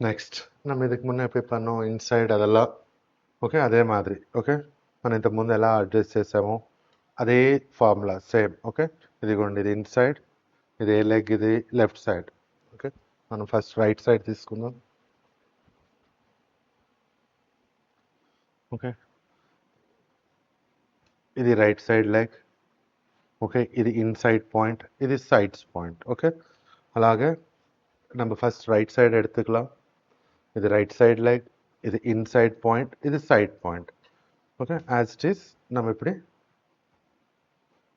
నెక్స్ట్ நம்ம இதுக்கு முன்னே எப்படி பண்ணோம் ఇన్సైడ్ அதெல்லாம் ఓకే అదే మాదిరి ఓకే మనం ఇంతకుముందు ఎలా అడ్జస్ట్ చేసామో అదే ఫార్ములా సేమ్ ఓకే ఇదిగోండి ఇది ఇన్సైడ్ ఇది ఏ లెగ్ ఇది లెఫ్ట్ సైడ్ ఓకే మనం ఫస్ట్ రైట్ సైడ్ తీసుకుందాం ఓకే ఇది రైట్ సైడ్ లెగ్ ఓకే ఇది ఇన్సైడ్ పాయింట్ ఇది సైడ్స్ పాయింట్ ఓకే అలాగే நம்ம ஃபர்ஸ்ட் ரைட் சைடு எடுத்துக்கலாம் இது ரைட் சைடு லெக் இது இன்சைட் பாயிண்ட் இது side point okay as it is நம்ம இப்படி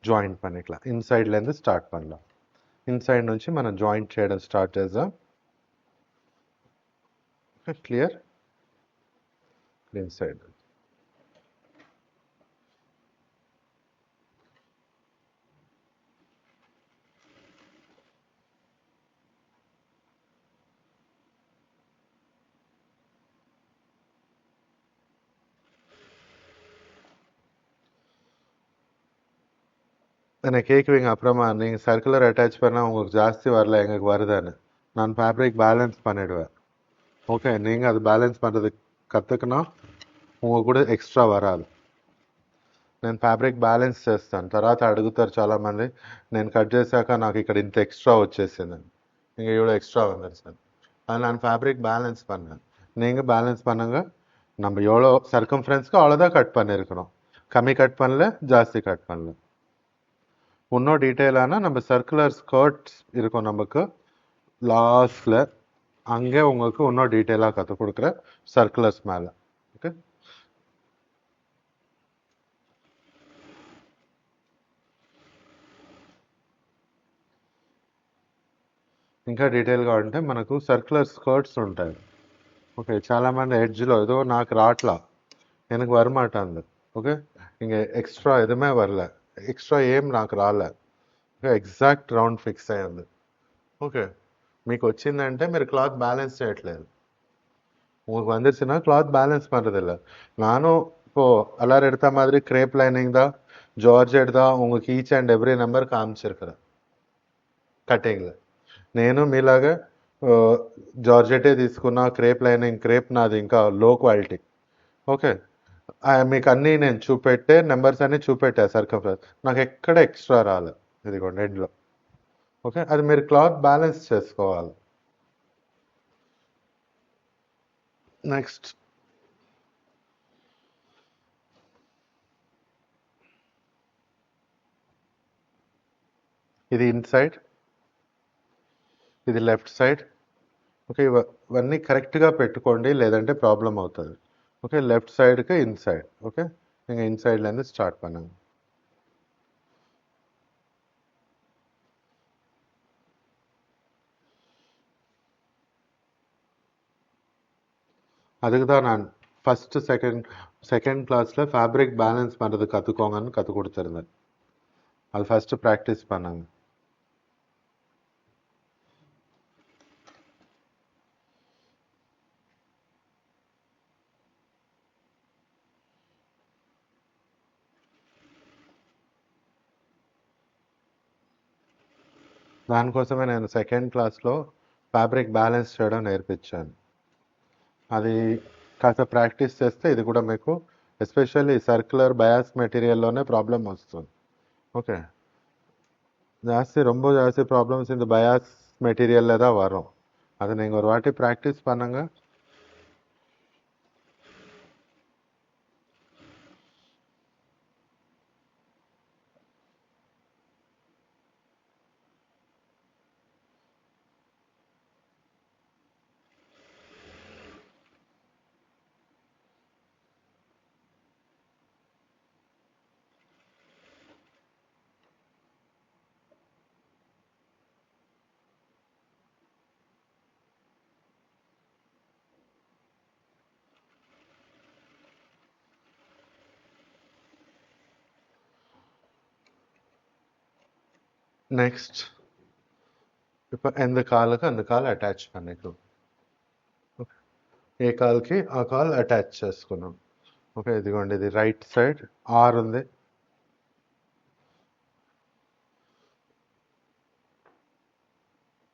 జాయింట్ பண்ணிக்கலாம் ఇన్సైడ్லேருந்து స్టార్ట్ பண்ணலாம் ఇన్సైడ్ నుంచి మనం జాయింట్ చేయడం స్టార్ట్ చేద్దాం ఓకే క్లియర్ ఇన్సైడ్ என்னை கேட்குவீங்க அப்புறமா நீங்கள் சர்க்குலர் அட்டாச் பண்ணால் உங்களுக்கு ஜாஸ்தி வரல எங்களுக்கு வருதான்னு நான் ஃபேப்ரிக் பேலன்ஸ் பண்ணிவிடுவேன் ఓకే நீங்கள் அது బ్యాలెన్స్ பண்ணுறதுக்கு కற்றுకున్నా உங்களுக்கு కూడా ఎక్స్ట్రా వరాదు నేను ఫ్యాబ్రిక్ బ్యాలెన్స్ చేస్తాను తర్వాత అడుగుతారు చాలామంది నేను కట్ చేశాక నాకు ఇక్కడ ఇంత ఎక్స్ట్రా వచ్చేసిందని நீங்கள் இவ்வளோ எக்ஸ்ட்ரா வந்துருச்சு அது நான் ஃபேப்ரிக் பேலன்ஸ் பண்ணேன் நீங்கள் பேலன்ஸ் பண்ணுங்க நம்ம எவ்வளோ சர்க்கம்ஃபரன்ஸ்க்கு அவ்வளோதான் கட் பண்ணியிருக்கணும் கம்மி கட் பண்ணல ஜாஸ்தி கட் பண்ணல இன்னும் டீட்டெயிலான நம்ம சர்க்குலர் ஸ்கர்ட்ஸ் இருக்கும் நமக்கு லாஸ்டில் அங்கே உங்களுக்கு இன்னும் டீட்டெயிலாக கற்றுக் கொடுக்குறேன் சர்க்குலர்ஸ் மேலே ఓకే ఇంకా డీటెయిల్గా ఉంటే మనకు సర్క్యులర్ స్కర్ట్స్ ఉంటాయి ఓకే చాలామంది ఎడ్జ్లో ఏదో నాకు రాట్లా எனக்கு வரமாட்டாங்க ఓకే இங்கே எக்ஸ்ட்ரா எதுவுமே வரல ఎక్స్ట్రా ఏం నాకు రాలే ఓకే ఎగ్జాక్ట్ రౌండ్ ఫిక్స్ అయ్యింది ఓకే మీకు వచ్చిందంటే మీరు క్లాత్ బ్యాలెన్స్ చేయట్లేదు உங்களுக்கு வந்துருச்சுன்னா கிளாத் பேலன்ஸ் பண்ணுறதில்ல நானும் இப்போது எல்லாரும் எடுத்த மாதிரி கிரேப் லைனிங் தான் జార్జెట్ தான் உங்களுக்கு ఈచ్ అండ్ ఎవ్రీ నెంబర్ కామిச்சிருக்கிறேன் కటింగ్లో నేను మీలాగా జార్జెటే తీసుకున్నా క్రేప్ లైనింగ్ క్రేప్ నాది ఇంకా లో క్వాలిటీ ఓకే మీకు అన్నీ నేను చూపెట్టే నెంబర్స్ అన్నీ చూపెట్టా సర్కంఫరెన్స్ నాకు ఎక్కడ ఎక్స్ట్రా రాలేదు ఇదిగోండి ఎండ్లో ఓకే అది మీరు క్లాత్ బ్యాలెన్స్ చేసుకోవాలి నెక్స్ట్ ఇది ఇన్సైడ్ ఇది లెఫ్ట్ సైడ్ ఓకే ఇవన్నీ కరెక్ట్గా పెట్టుకోండి లేదంటే ప్రాబ్లం అవుతుంది ఓకే లెఫ్ట్ సైడ్కి ఇన్సైడ్ ఓకే நீங்கள் இன்சைட்லேருந்து ஸ்டார்ட் பண்ணுங்க அதுக்கு தான் நான் ஃபஸ்ட்டு செகண்ட் கிளாஸில் ஃபேப்ரிக் பேலன்ஸ் பண்ணுறது கற்றுக்கோங்கன்னு கற்றுக் கொடுத்துருந்தேன் அது ஃபஸ்ட்டு ப்ராக்டிஸ் பண்ணுங்க దానికోసమే నేను సెకండ్ క్లాస్లో ఫ్యాబ్రిక్ బ్యాలెన్స్ చేయడం నేర్పించాను అది కాస్త ప్రాక్టీస్ చేస్తే ఇది కూడా మీకు ఎస్పెషల్లీ సర్క్యులర్ బయాస్ మెటీరియల్లోనే ప్రాబ్లం వస్తుంది ఓకే ரொம்ப ஜாஸ்தி ப்ராப்ளம்ஸ் இந்த பயாஸ் மெட்டீரியலில் தான் வரும் அதை நீங்கள் ஒரு வாட்டி ப்ராக்டிஸ் பண்ணுங்க నెక్స్ట్ இப்போ எந்த காலுக்கு அந்த కాలు అటాచ్ பண்ணிக்கும் ఓకే ఏ కాల్కి ఆ కాల్ అటాచ్ చేసుకున్నాం ఓకే ఇదిగోండి ఇది రైట్ సైడ్ ఆర్ ఉంది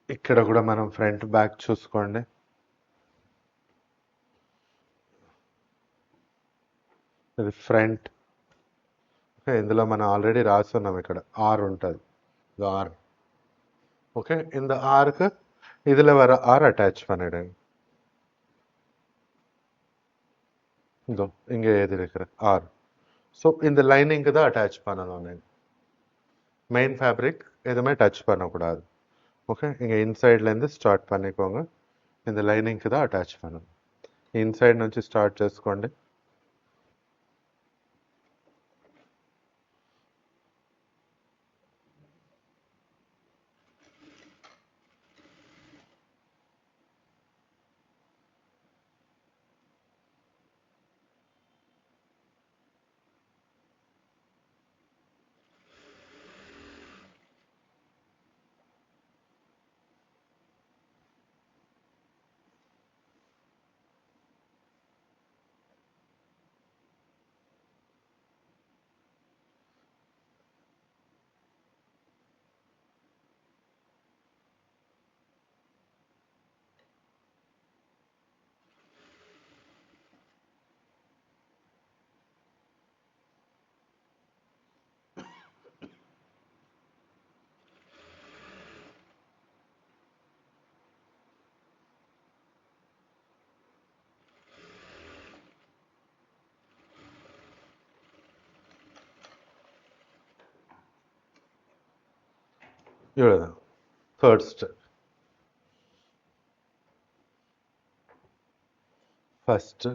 ఇక్కడ కూడా మనం ఫ్రంట్ బ్యాక్ చూసుకోండి ఇది ఫ్రంట్. ఓకే, ఇందులో మనం ఆల్రెడీ రాస్తున్నాం, ఇక్కడ ఆర్ ఉంటుంది, இது ஆர். ஓகே, இந்த ஆருக்கு இதில் வர ஆர் அட்டாச் பண்ணிடுங்க. இதோ இங்கே எழுதியிருக்கிற ஆர். ஸோ இந்த லைனிங்க்கு தான் அட்டாச் பண்ணணும். நீங்கள் மெயின் ஃபேப்ரிக் எதுவுமே டச் பண்ணக்கூடாது. ஓகே, இங்கே ఇన్సైడ్லேருந்து స్టార్ట్ பண்ணிக்கோங்க. இந்த లైనింగ్కి தான் అటాచ్ பண்ணணும். ఇన్సైడ్ నుంచి స్టార్ట్ చేసుకోండి. இவ்வளோதான் third step. First,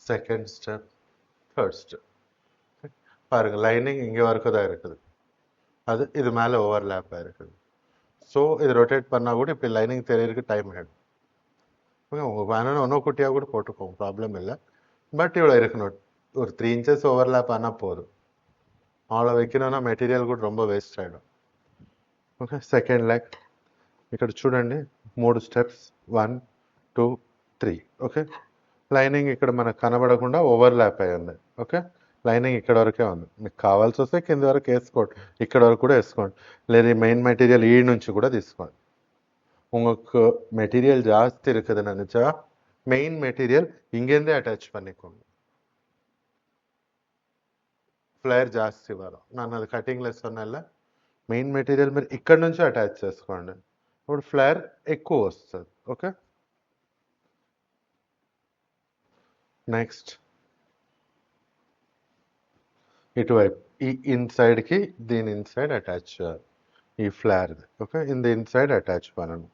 second step, third step. பாருங்கள், லைனிங் இங்கே வரைக்கும் தான் இருக்குது, அது இது மேலே ஓவர்லேப்பாக இருக்குது. ஸோ இது ரொட்டேட் பண்ணால் கூட இப்படி லைனிங் தெரியறதுக்கு டைம் ஆகிடும். ஓகே, உங்கள் வேணும்னு இன்னும் குட்டியாக கூட போட்டுக்கோங்க, ப்ராப்ளம் இல்லை. பட் இவ்வளோ இருக்கணும், ஒரு 3 inches ஓவர்லேப் ஆனால் போதும். அவ்வளோ வைக்கணும்னா மெటీరియల్ కూడా ரொம்ப వేస్ట్ ఆగిடும். ఓకే, సెకండ్ లెగ్ ఇక్కడ చూడండి, 3 steps, 1 2 3. ఓకే, లైనింగ్ ఇక్కడ మనకు కనబడకుండా ఓవర్లాప్ అయి ఉంది. ఓకే, లైనింగ్ ఇక్కడ వరకే ఉంది. మీకు కావాల్సి వస్తే కింద వరకు వేసుకోండి, ఇక్కడ వరకు కూడా వేసుకోండి, లేదా ఈ మెయిన్ மெட்டீரியல் ఈ నుంచి కూడా తీసుకోండి. உங்களுக்கு மெட்டீரியல் ஜாஸ்தி இருக்குதுன்னு நினச்சா மெயின் மெட்டீரியல் இங்கேருந்தே அட்டாச் பண்ணிக்கோங்க. ఫ్లేర్ జాస్తి వரும். ನಾನು అది కటింగ్లో சொன்னேன்ல, మెయిన్ మెటీరియల్ మీరు ఇక్కడ నుంచి అటాచ్ చేసుకోండి, ఇప్పుడు ఫ్లేర్ ఎక్కువ వస్తుంది. ఓకే, నెక్స్ట్ ఇటువైపు ఈ ఇన్సైడ్కి దీని ఇన్సైడ్ అటాచ్ చేయాలి, ఈ ఫ్లేర్ది. ఓకే, இந்த ఇన్సైడ్ అటాచ్ பண்ணணும்.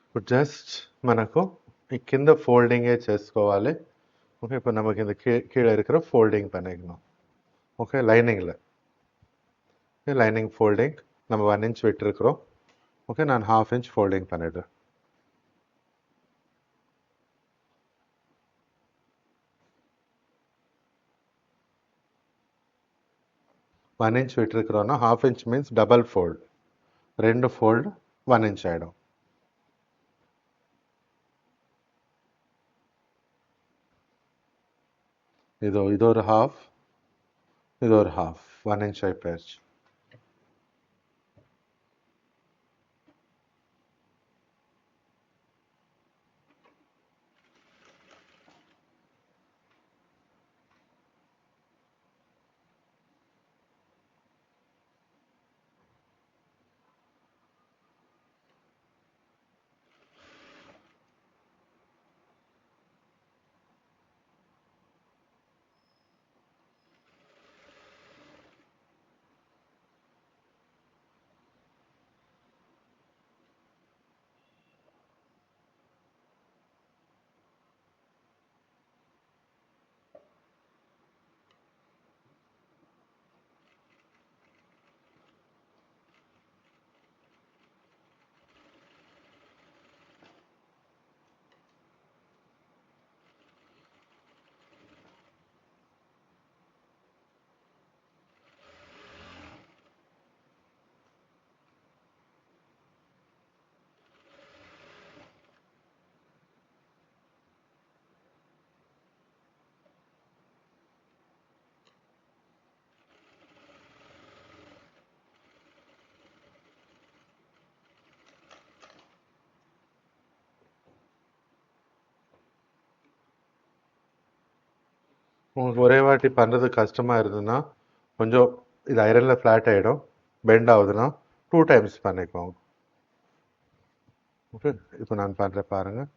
ఇప్పుడు జస్ట్ మనకు ఈ కింద ఫోల్డింగే చేసుకోవాలి. ஓகே, இப்போ நமக்கு இந்த கீழே இருக்கிற ஃபோல்டிங் பண்ணிக்கணும். ஓகே, லைனிங்கில் லைனிங் ஃபோல்டிங் நம்ம 1 inch விட்டுருக்குறோம். ஓகே, நான் 1/2 inch ஃபோல்டிங் பண்ணிடுறேன். ஒன் இன்ச் விட்டுருக்குறோன்னா 1/2 inch means double fold, 2 fold 1 inch ஆகிடும். இது ஒரு ஹாஃப், இது ஒரு ஹாஃப் 1 inch అయిపోయాச்சு. உங்களுக்கு ஒரே வாட்டி பண்ணுறது கஷ்டமாக இருந்ததுன்னா கொஞ்சம் இது ஐரனில் ஃப்ளாட் ஆகிடும். பெண்ட் ஆகுதுன்னா 2 times பண்ணிக்கோங்க. ఓకే, ఇప్పుడు நான் பண்ணுறேன் பாருங்கள்.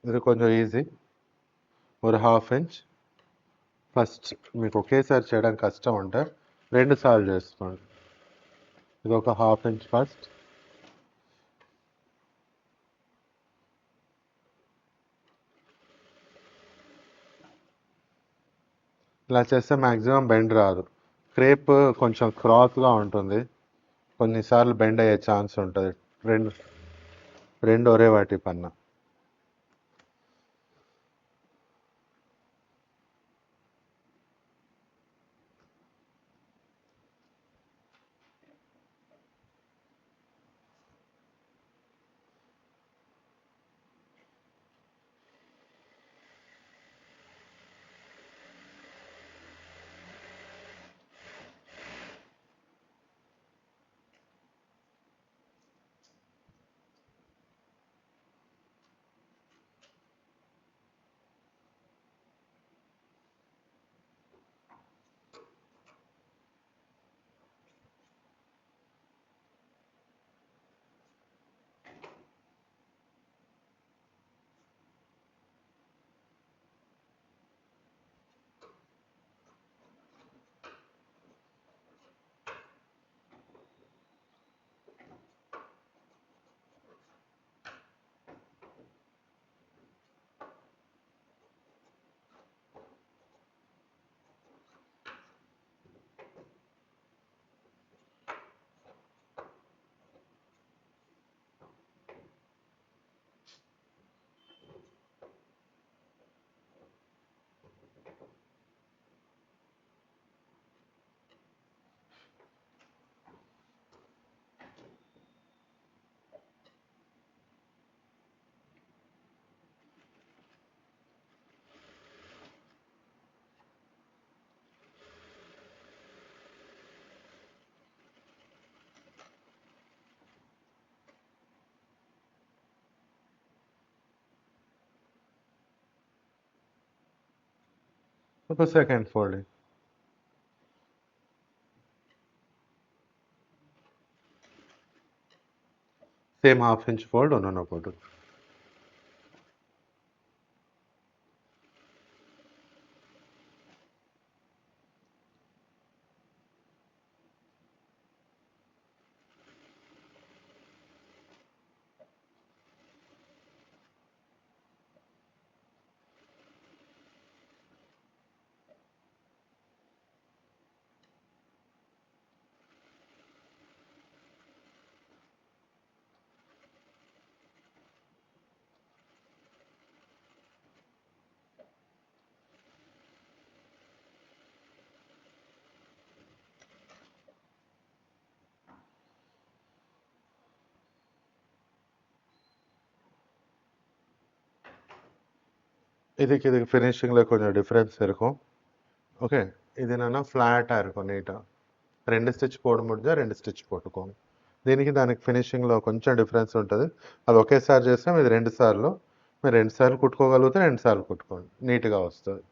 ఇది కొంచెం ఈజీ. ఒక 1/2 inch ఫస్ట్ మీకు ఒకేసారి చేయడానికి కష్టం ఉంటే 2 సార్లు చేసుకోండి. ఇది ఒక 1/2 inch ఫస్ట్, ఇలా చేస్తే మ్యాక్సిమం బెండ్ రాదు. క్రేప్ కొంచెం క్రాస్గా ఉంటుంది, కొన్నిసార్లు బెండ్ అయ్యే ఛాన్స్ ఉంటుంది. రెండు రెండు ఒరే వాటి పన్నా. ఒక second folding, same 1/2 inch fold ఒన్నొన్న పోటు. இதுக்கு ஃபினிஷிங்கில் கொஞ்சம் டிஃப்ரென்ஸ் இருக்கும். ஓகே, இது என்னென்னா ஃப்ளாட்டாக இருக்கும் நீட்டாக. 2 స్టిచ్ పోవడం முடிஞ்சால் 2 స్టిచ్ పోట్టుకోండి. దీనికి దానికి ఫినిషింగ్లో కొంచెం డిఫరెన్స్ ఉంటుంది. అది ఒకేసారి చేస్తే ఇది 2 సార్లు, మీరు 2 సార్లు కుట్టుకోగలిగితే 2 సార్లు కుట్టుకోండి, నీట్గా వస్తుంది.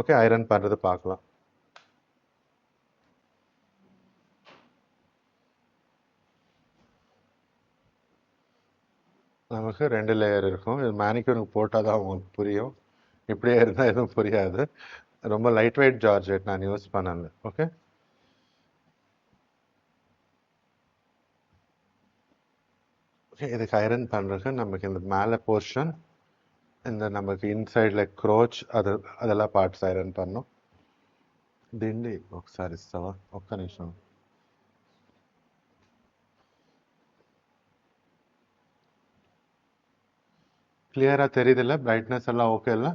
ఓకే, ఐరన్ பண்ணுறது பார்க்கலாம். நமக்கு 2 லேயர் இருக்கும். இது மேனிக்யூருக்கு போட்டால் தான் உங்களுக்கு புரியும். இப்படியே இருந்தால் எதுவும் புரியாது. ரொம்ப லைட் வெயிட் ஜார்ஜெட் நான் யூஸ் பண்ணல. ஓகே, இதுக்கு ஐரன் பண்ணுறதுக்கு நமக்கு இந்த மேலே போர்ஷன், இந்த நமக்கு ఇన్సైడ్ క్రోచ్ అదెలా పార్ట్స్ ఐరన్ పన్ను. దిండి ఒకసారి ఇస్తావా? ఒక్క నిమిషం. క్లియర్గా తెలియదులే, బ్రైట్నెస్ అలా ఓకేలా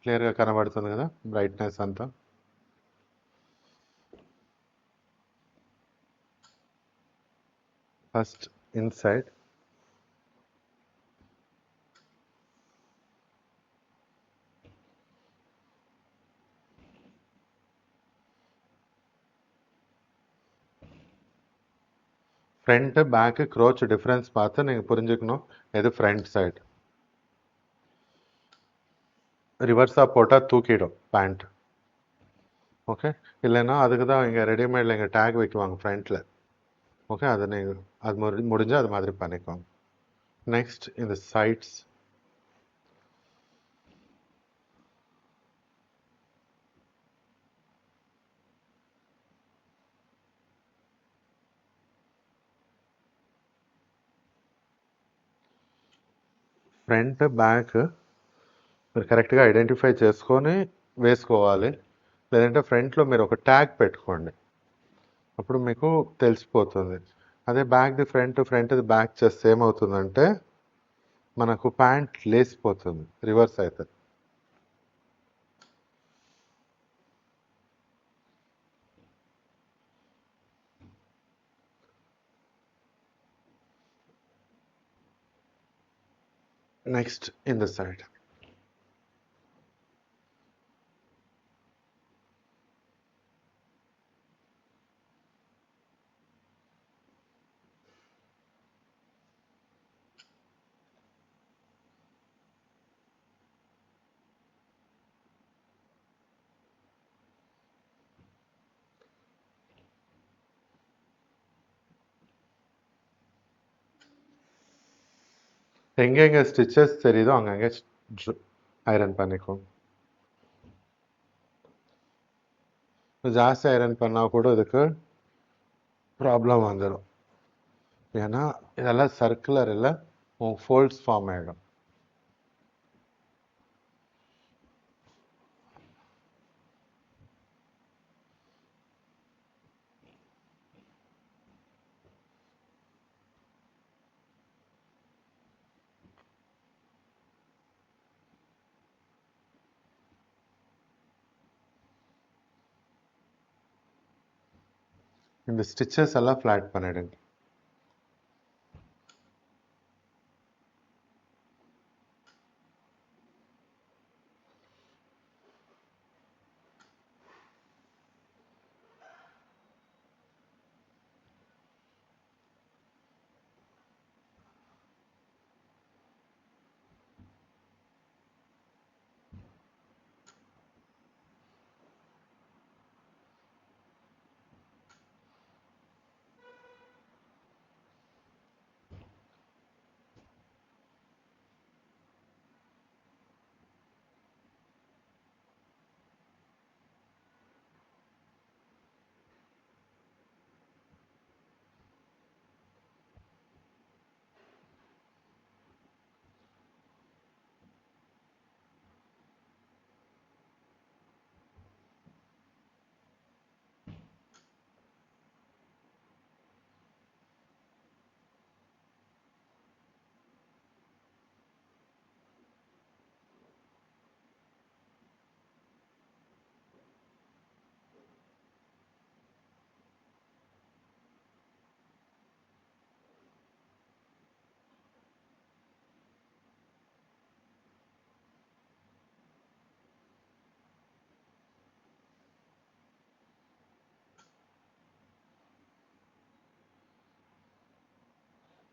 క్లియర్గా కనబడుతుంది కదా బ్రైట్నెస్ అంతా. First inside front back crotch difference பார்த்து நீங்கள் புரிஞ்சுக்கணும். எது ஃப்ரண்ட் சைடு. ரிவர்ஸாக போட்டால் தூக்கிடும் பேண்ட். ஓகே, இல்லைன்னா அதுக்கு தான் இங்கே ரெடிமேடில் இங்கே டேக் வைக்குவாங்க ஃப்ரண்ட்டில். ஓகே, அதை நீங்கள் அது முடிஞ்சால் அது மாதிரி பண்ணிக்கோங்க. நெக்ஸ்ட் இந்த சைட்ஸ், ఫ్రంట్ బ్యాక్ మీరు కరెక్ట్గా ఐడెంటిఫై చేసుకొని వేసుకోవాలి. లేదంటే ఫ్రంట్లో మీరు ఒక ట్యాగ్ పెట్టుకోండి, అప్పుడు మీకు తెలిసిపోతుంది. అదే బ్యాక్ది ఫ్రంట్ది బ్యాక్ చేస్తే ఏమవుతుందంటే మనకు ప్యాంట్ లేసిపోతుంది, రివర్స్ అవుతుంది. నెక్స్ట్ ఇన్ ద సైడ్, எங்கெங்கே ஸ்டிச்சஸ் தெரியுதோ அங்கங்கே ஐரன் பண்ணிக்கும். ஜாஸ்தி ஐரன் பண்ணால் கூட இதுக்கு ப்ராப்ளம் வந்துடும். ஏன்னா இதெல்லாம் சர்க்குலர் இல்லை, ஃபோல்ட்ஸ் ஃபார்ம் ஆகிடும். இந்த ஸ்டிச்சஸ் எல்லாம் ஃப்ளாட் பண்ணிடுங்க.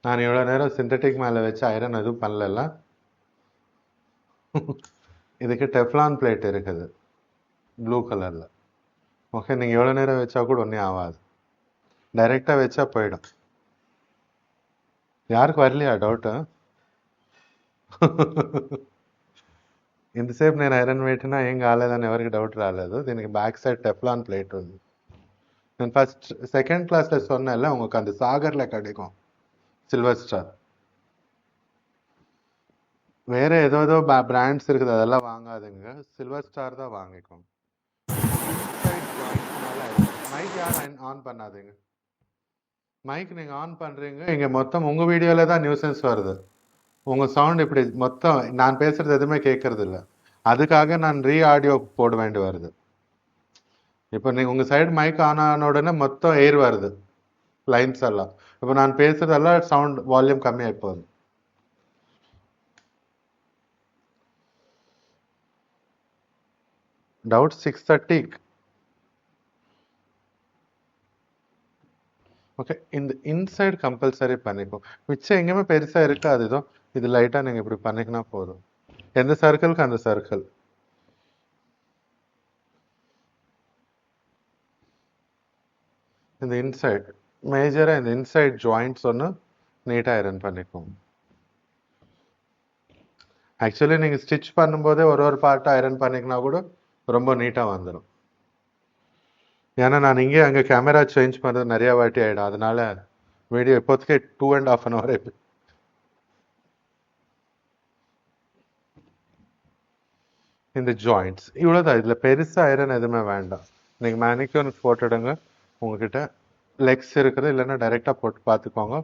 நான் இவ்வளோ நேரம் சிந்தட்டிக் மேலே வச்சு ஐரன் எதுவும் பண்ணல. இதுக்கு டெஃப்லான் பிளேட் இருக்குது ப்ளூ கலரில். ஓகே, நீங்கள் எவ்வளோ நேரம் வச்சா கூட ஒன்றும் ஆகாது, டைரெக்டாக வச்சா போயிடும். யாருக்கு வரலையா డౌట్? ఇంతసేపు నేను ఐరన్ పెట్టినా ఏం కాలేదని ఎవరికి డౌట్ రాలేదు. దీనికి பேக் சைட் டெஃப்லான் பிளேட் ఉంది. నేను ஃபர்ஸ்ட் செகண்ட் கிளாஸில் சொன்னேன்ல, உங்களுக்கு அந்த சாகரில் கிடைக்கும் சில்வர் ஸ்டார். வேற ஏதோ பிராண்ட்ஸ் இருக்குது, அதெல்லாம் வாங்காதுங்க, சில்வர் ஸ்டார் தான் வாங்கிக்கோங்க. மைக் யாரும் ஆன் பண்ணாதீங்க. மைக் நீங்கள் ஆன் பண்ணுறீங்க, இங்கே மொத்தம் உங்கள் வீடியோவில் தான் நியூசன்ஸ் வருது. உங்கள் சவுண்ட் இப்படி மொத்தம் நான் பேசுகிறது எதுவுமே கேட்கறது இல்லை. அதுக்காக நான் ஆடியோ போட வேண்டி வருது. இப்போ நீங்கள் உங்கள் சைடு மைக் ஆன் ஆன உடனே மொத்தம் ஏர் வருது, லைன்ஸ் எல்லாம். இப்போ நான் பேசுறதெல்லாம் சவுண்ட் வால்யூம் கம்மியாகி போகுது. டவுட் 6:30. ஓகே, இந்த இன்சைட் கம்பல்சரி பண்ணிக்கும். மிச்சம் எங்கேயுமே பெருசாக இருக்காது. இது லைட்டாக நீங்கள் இப்படி பண்ணிக்கினா போதும். எந்த சர்க்கிளுக்கு அந்த சர்க்கிள். இந்த இன்சைட் மேஜராக இந்த இன்சைட் ஜாயிண்ட்ஸ் ஒன்று நீட்டாக ஐரன் பண்ணிக்கும். ஆக்சுவலி நீங்கள் ஸ்டிச் பண்ணும்போதே ஒரு பார்ட்டை ஐரன் பண்ணிக்கினா கூட ரொம்ப நீட்டாக வந்துடும். ஏன்னா நான் இங்கே அங்கே கேமரா சேஞ்ச் பண்ணுறது நிறையா வாட்டி ஆகிடும். அதனால வீடியோ இப்போதைக்கு 2.5 hour ஆயிடுது. இந்த ஜாயிண்ட்ஸ் இவ்வளோதான். இதில் பெருசாக ஐரன் எதுவுமே வேண்டாம். நீங்கள் மேனிக்யூர் போட்டுடுங்க. உங்ககிட்ட லெக்ஸ் இருக்குது, இல்லைன்னா டைரெக்டாக போட்டு பார்த்துக்கோங்க,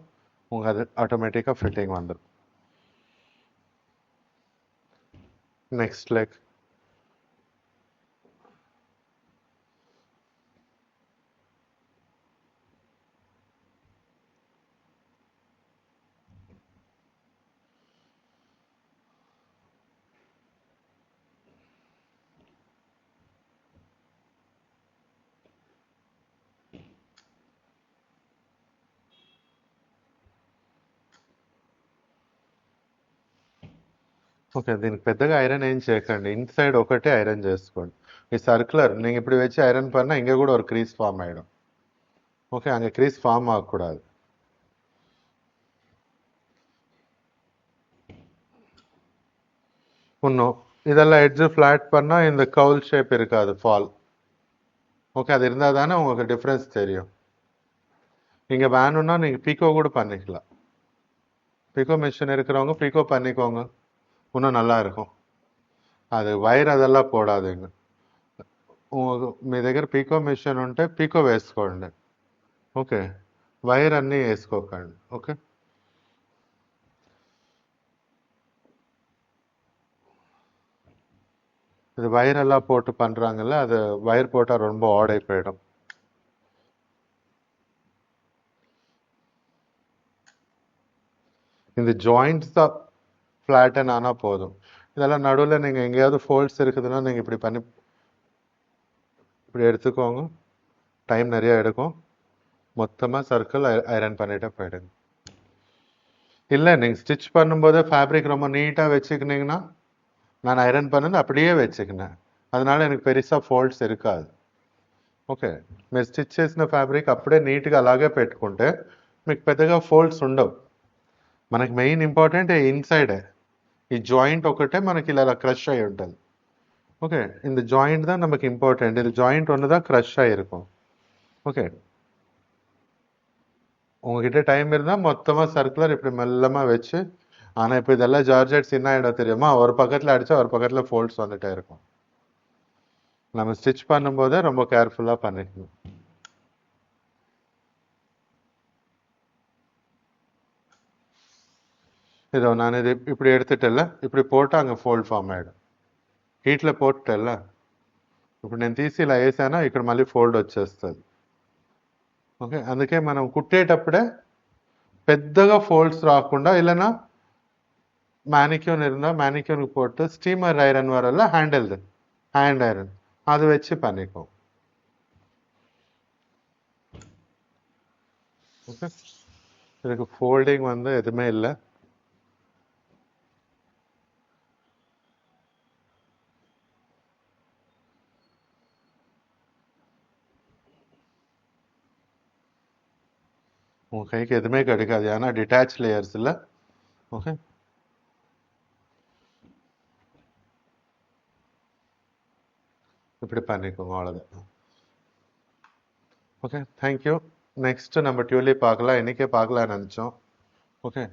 உங்கள் அது ஆட்டோமேட்டிக்காக ஃபிட்டிங் வந்துடும். Next leg. ఓకే, దీనికి పెద్దగా ఐరన్ ఏం చేయకండి. ఇన్సైడ్ ఒకటే ఐరన్ చేసుకోండి. ఈ సర్కులర్ நீங்கள் இப்படி வச்சு ஐரன் பண்ணால் இங்கே கூட ஒரு க்ரீஸ் ஃபார்ம் ஆகிடும். ஓகே, அங்கே க்ரீஸ் ஃபார்ம் ஆகக்கூடாது. இன்னும் இதெல்லாம் எட்ஜு ஃப்ளாட் பண்ணால் இந்த கவுல் ஷேப் இருக்காது, ஃபால். ஓகே, அது இருந்தால் தானே உங்களுக்கு டிஃப்ரென்ஸ் தெரியும். நீங்கள் வேணும்னா நீங்கள் பீக்கோ கூட பண்ணிக்கலாம். பீக்கோ மிஷின் இருக்கிறவங்க பீக்கோ பண்ணிக்கோங்க, இன்னும் நல்லா இருக்கும். అది వైర్ అదల్లా పోడాదింగ. మీ దగ్గర పీకో మిషన్ ఉంటే పీకో వేసుకోండి. ఓకే, వైర్ అన్నీ వేసుకోకండి. ఓకే, இது வயர் எல்லாம் போட்டு பண்றாங்கல்ல, அது வயர் போட்டா ரொம்ப ஆடை போயிடும். இந்த ஜாயிண்ட்ஸ் தான் ஃப்ளாட்டன் ஆனால் போதும். இதெல்லாம் நடுவில் நீங்கள் எங்கேயாவது ஃபோல்ட்ஸ் இருக்குதுன்னா நீங்கள் இப்படி பண்ணி இப்படி எடுத்துக்கோங்க. டைம் நிறையா எடுக்கும். மொத்தமாக சர்க்கிள் ஐரன் பண்ணிட்டே போயிடுங்க. இல்லை நீங்கள் ஸ்டிச் பண்ணும்போது ஃபேப்ரிக் ரொம்ப நீட்டாக வச்சுக்கினீங்கன்னா, நான் ஐரன் பண்ணது அப்படியே வச்சுக்கினேன், அதனால எனக்கு పెరిసా ఫోల్డ్స్ இருக்காது. ఓకే, మీరు స్టిచ్ చేసిన ఫ్యాబ్రిక్ అప్పుడే నీట్గా అలాగే పెట్టుకుంటే మీకు పెద్దగా ఫోల్డ్స్ ఉండవు. మనకి మెయిన్ ఇంపార్టెంట్ ఇన్సైడే, ఈ జాయింట్ ఒకటే మనకి ఇలా క్రష్ అయి ఉంటుంది. ஓகே, இந்த ஜாயிண்ட் தான் நமக்கு இம்பார்ட்டன்ட். இது ஜாயிண்ட் ஒன்று தான் க்ரஷ் ஆகிருக்கும். ஓகே, உங்ககிட்ட டைம் இருந்தால் மொத்தமாக சர்க்குலர் இப்படி மெல்லமாக வச்சு. ஆனால் இப்போ இதெல்லாம் ஜார்ஜெட்ஸ் என்ன ஆகிடும் தெரியுமா, ஒரு பக்கத்தில் அடித்தா ஒரு பக்கத்தில் ஃபோல்ட்ஸ் வந்துட்டே இருக்கும். நம்ம ஸ்டிச் பண்ணும்போதே ரொம்ப கேர்ஃபுல்லாக பண்ணிக்கணும். இதோ நான் இது இப்படி எடுத்துட்டேல்ல, இப்படி போட்டால் అங்கே ఫోల్డ్ ఫామ్ ఆయిடும். హీట్లో పోట్టేలా ఇప్పుడు నేను తీసి ఇలా వేసానా, ఇక్కడ మళ్ళీ ఫోల్డ్ వచ్చేస్తుంది. ఓకే, అందుకే మనం కుట్టేటప్పుడే పెద్దగా ఫోల్డ్స్ రాకుండా, இல்லைன்னா மேனிக்யூன் இருந்தால் மேனிக்யூனுக்கு போட்டு ஸ்டீமர் ஐரன் வரல, ஹேண்டில்டு ஹேண்ட் ஐரன் அது வச்சு பண்ணிக்கும். ஓகே, இதுக்கு ஃபோல்டிங் வந்து எதுவுமே இல்லை. உங்கள் கைக்கு எதுவுமே கிடைக்காது, ஏன்னா டிட்டாச் லேயர்ஸ் இல்லை. ஓகே, இப்படி பண்ணிக்கோங்க, அவ்வளோதான். Okay, thank you. நெக்ஸ்ட் நம்ம டியூலிப் பார்க்கலாம். இன்றைக்கே பார்க்கலான்னு நினச்சோம். ஓகே.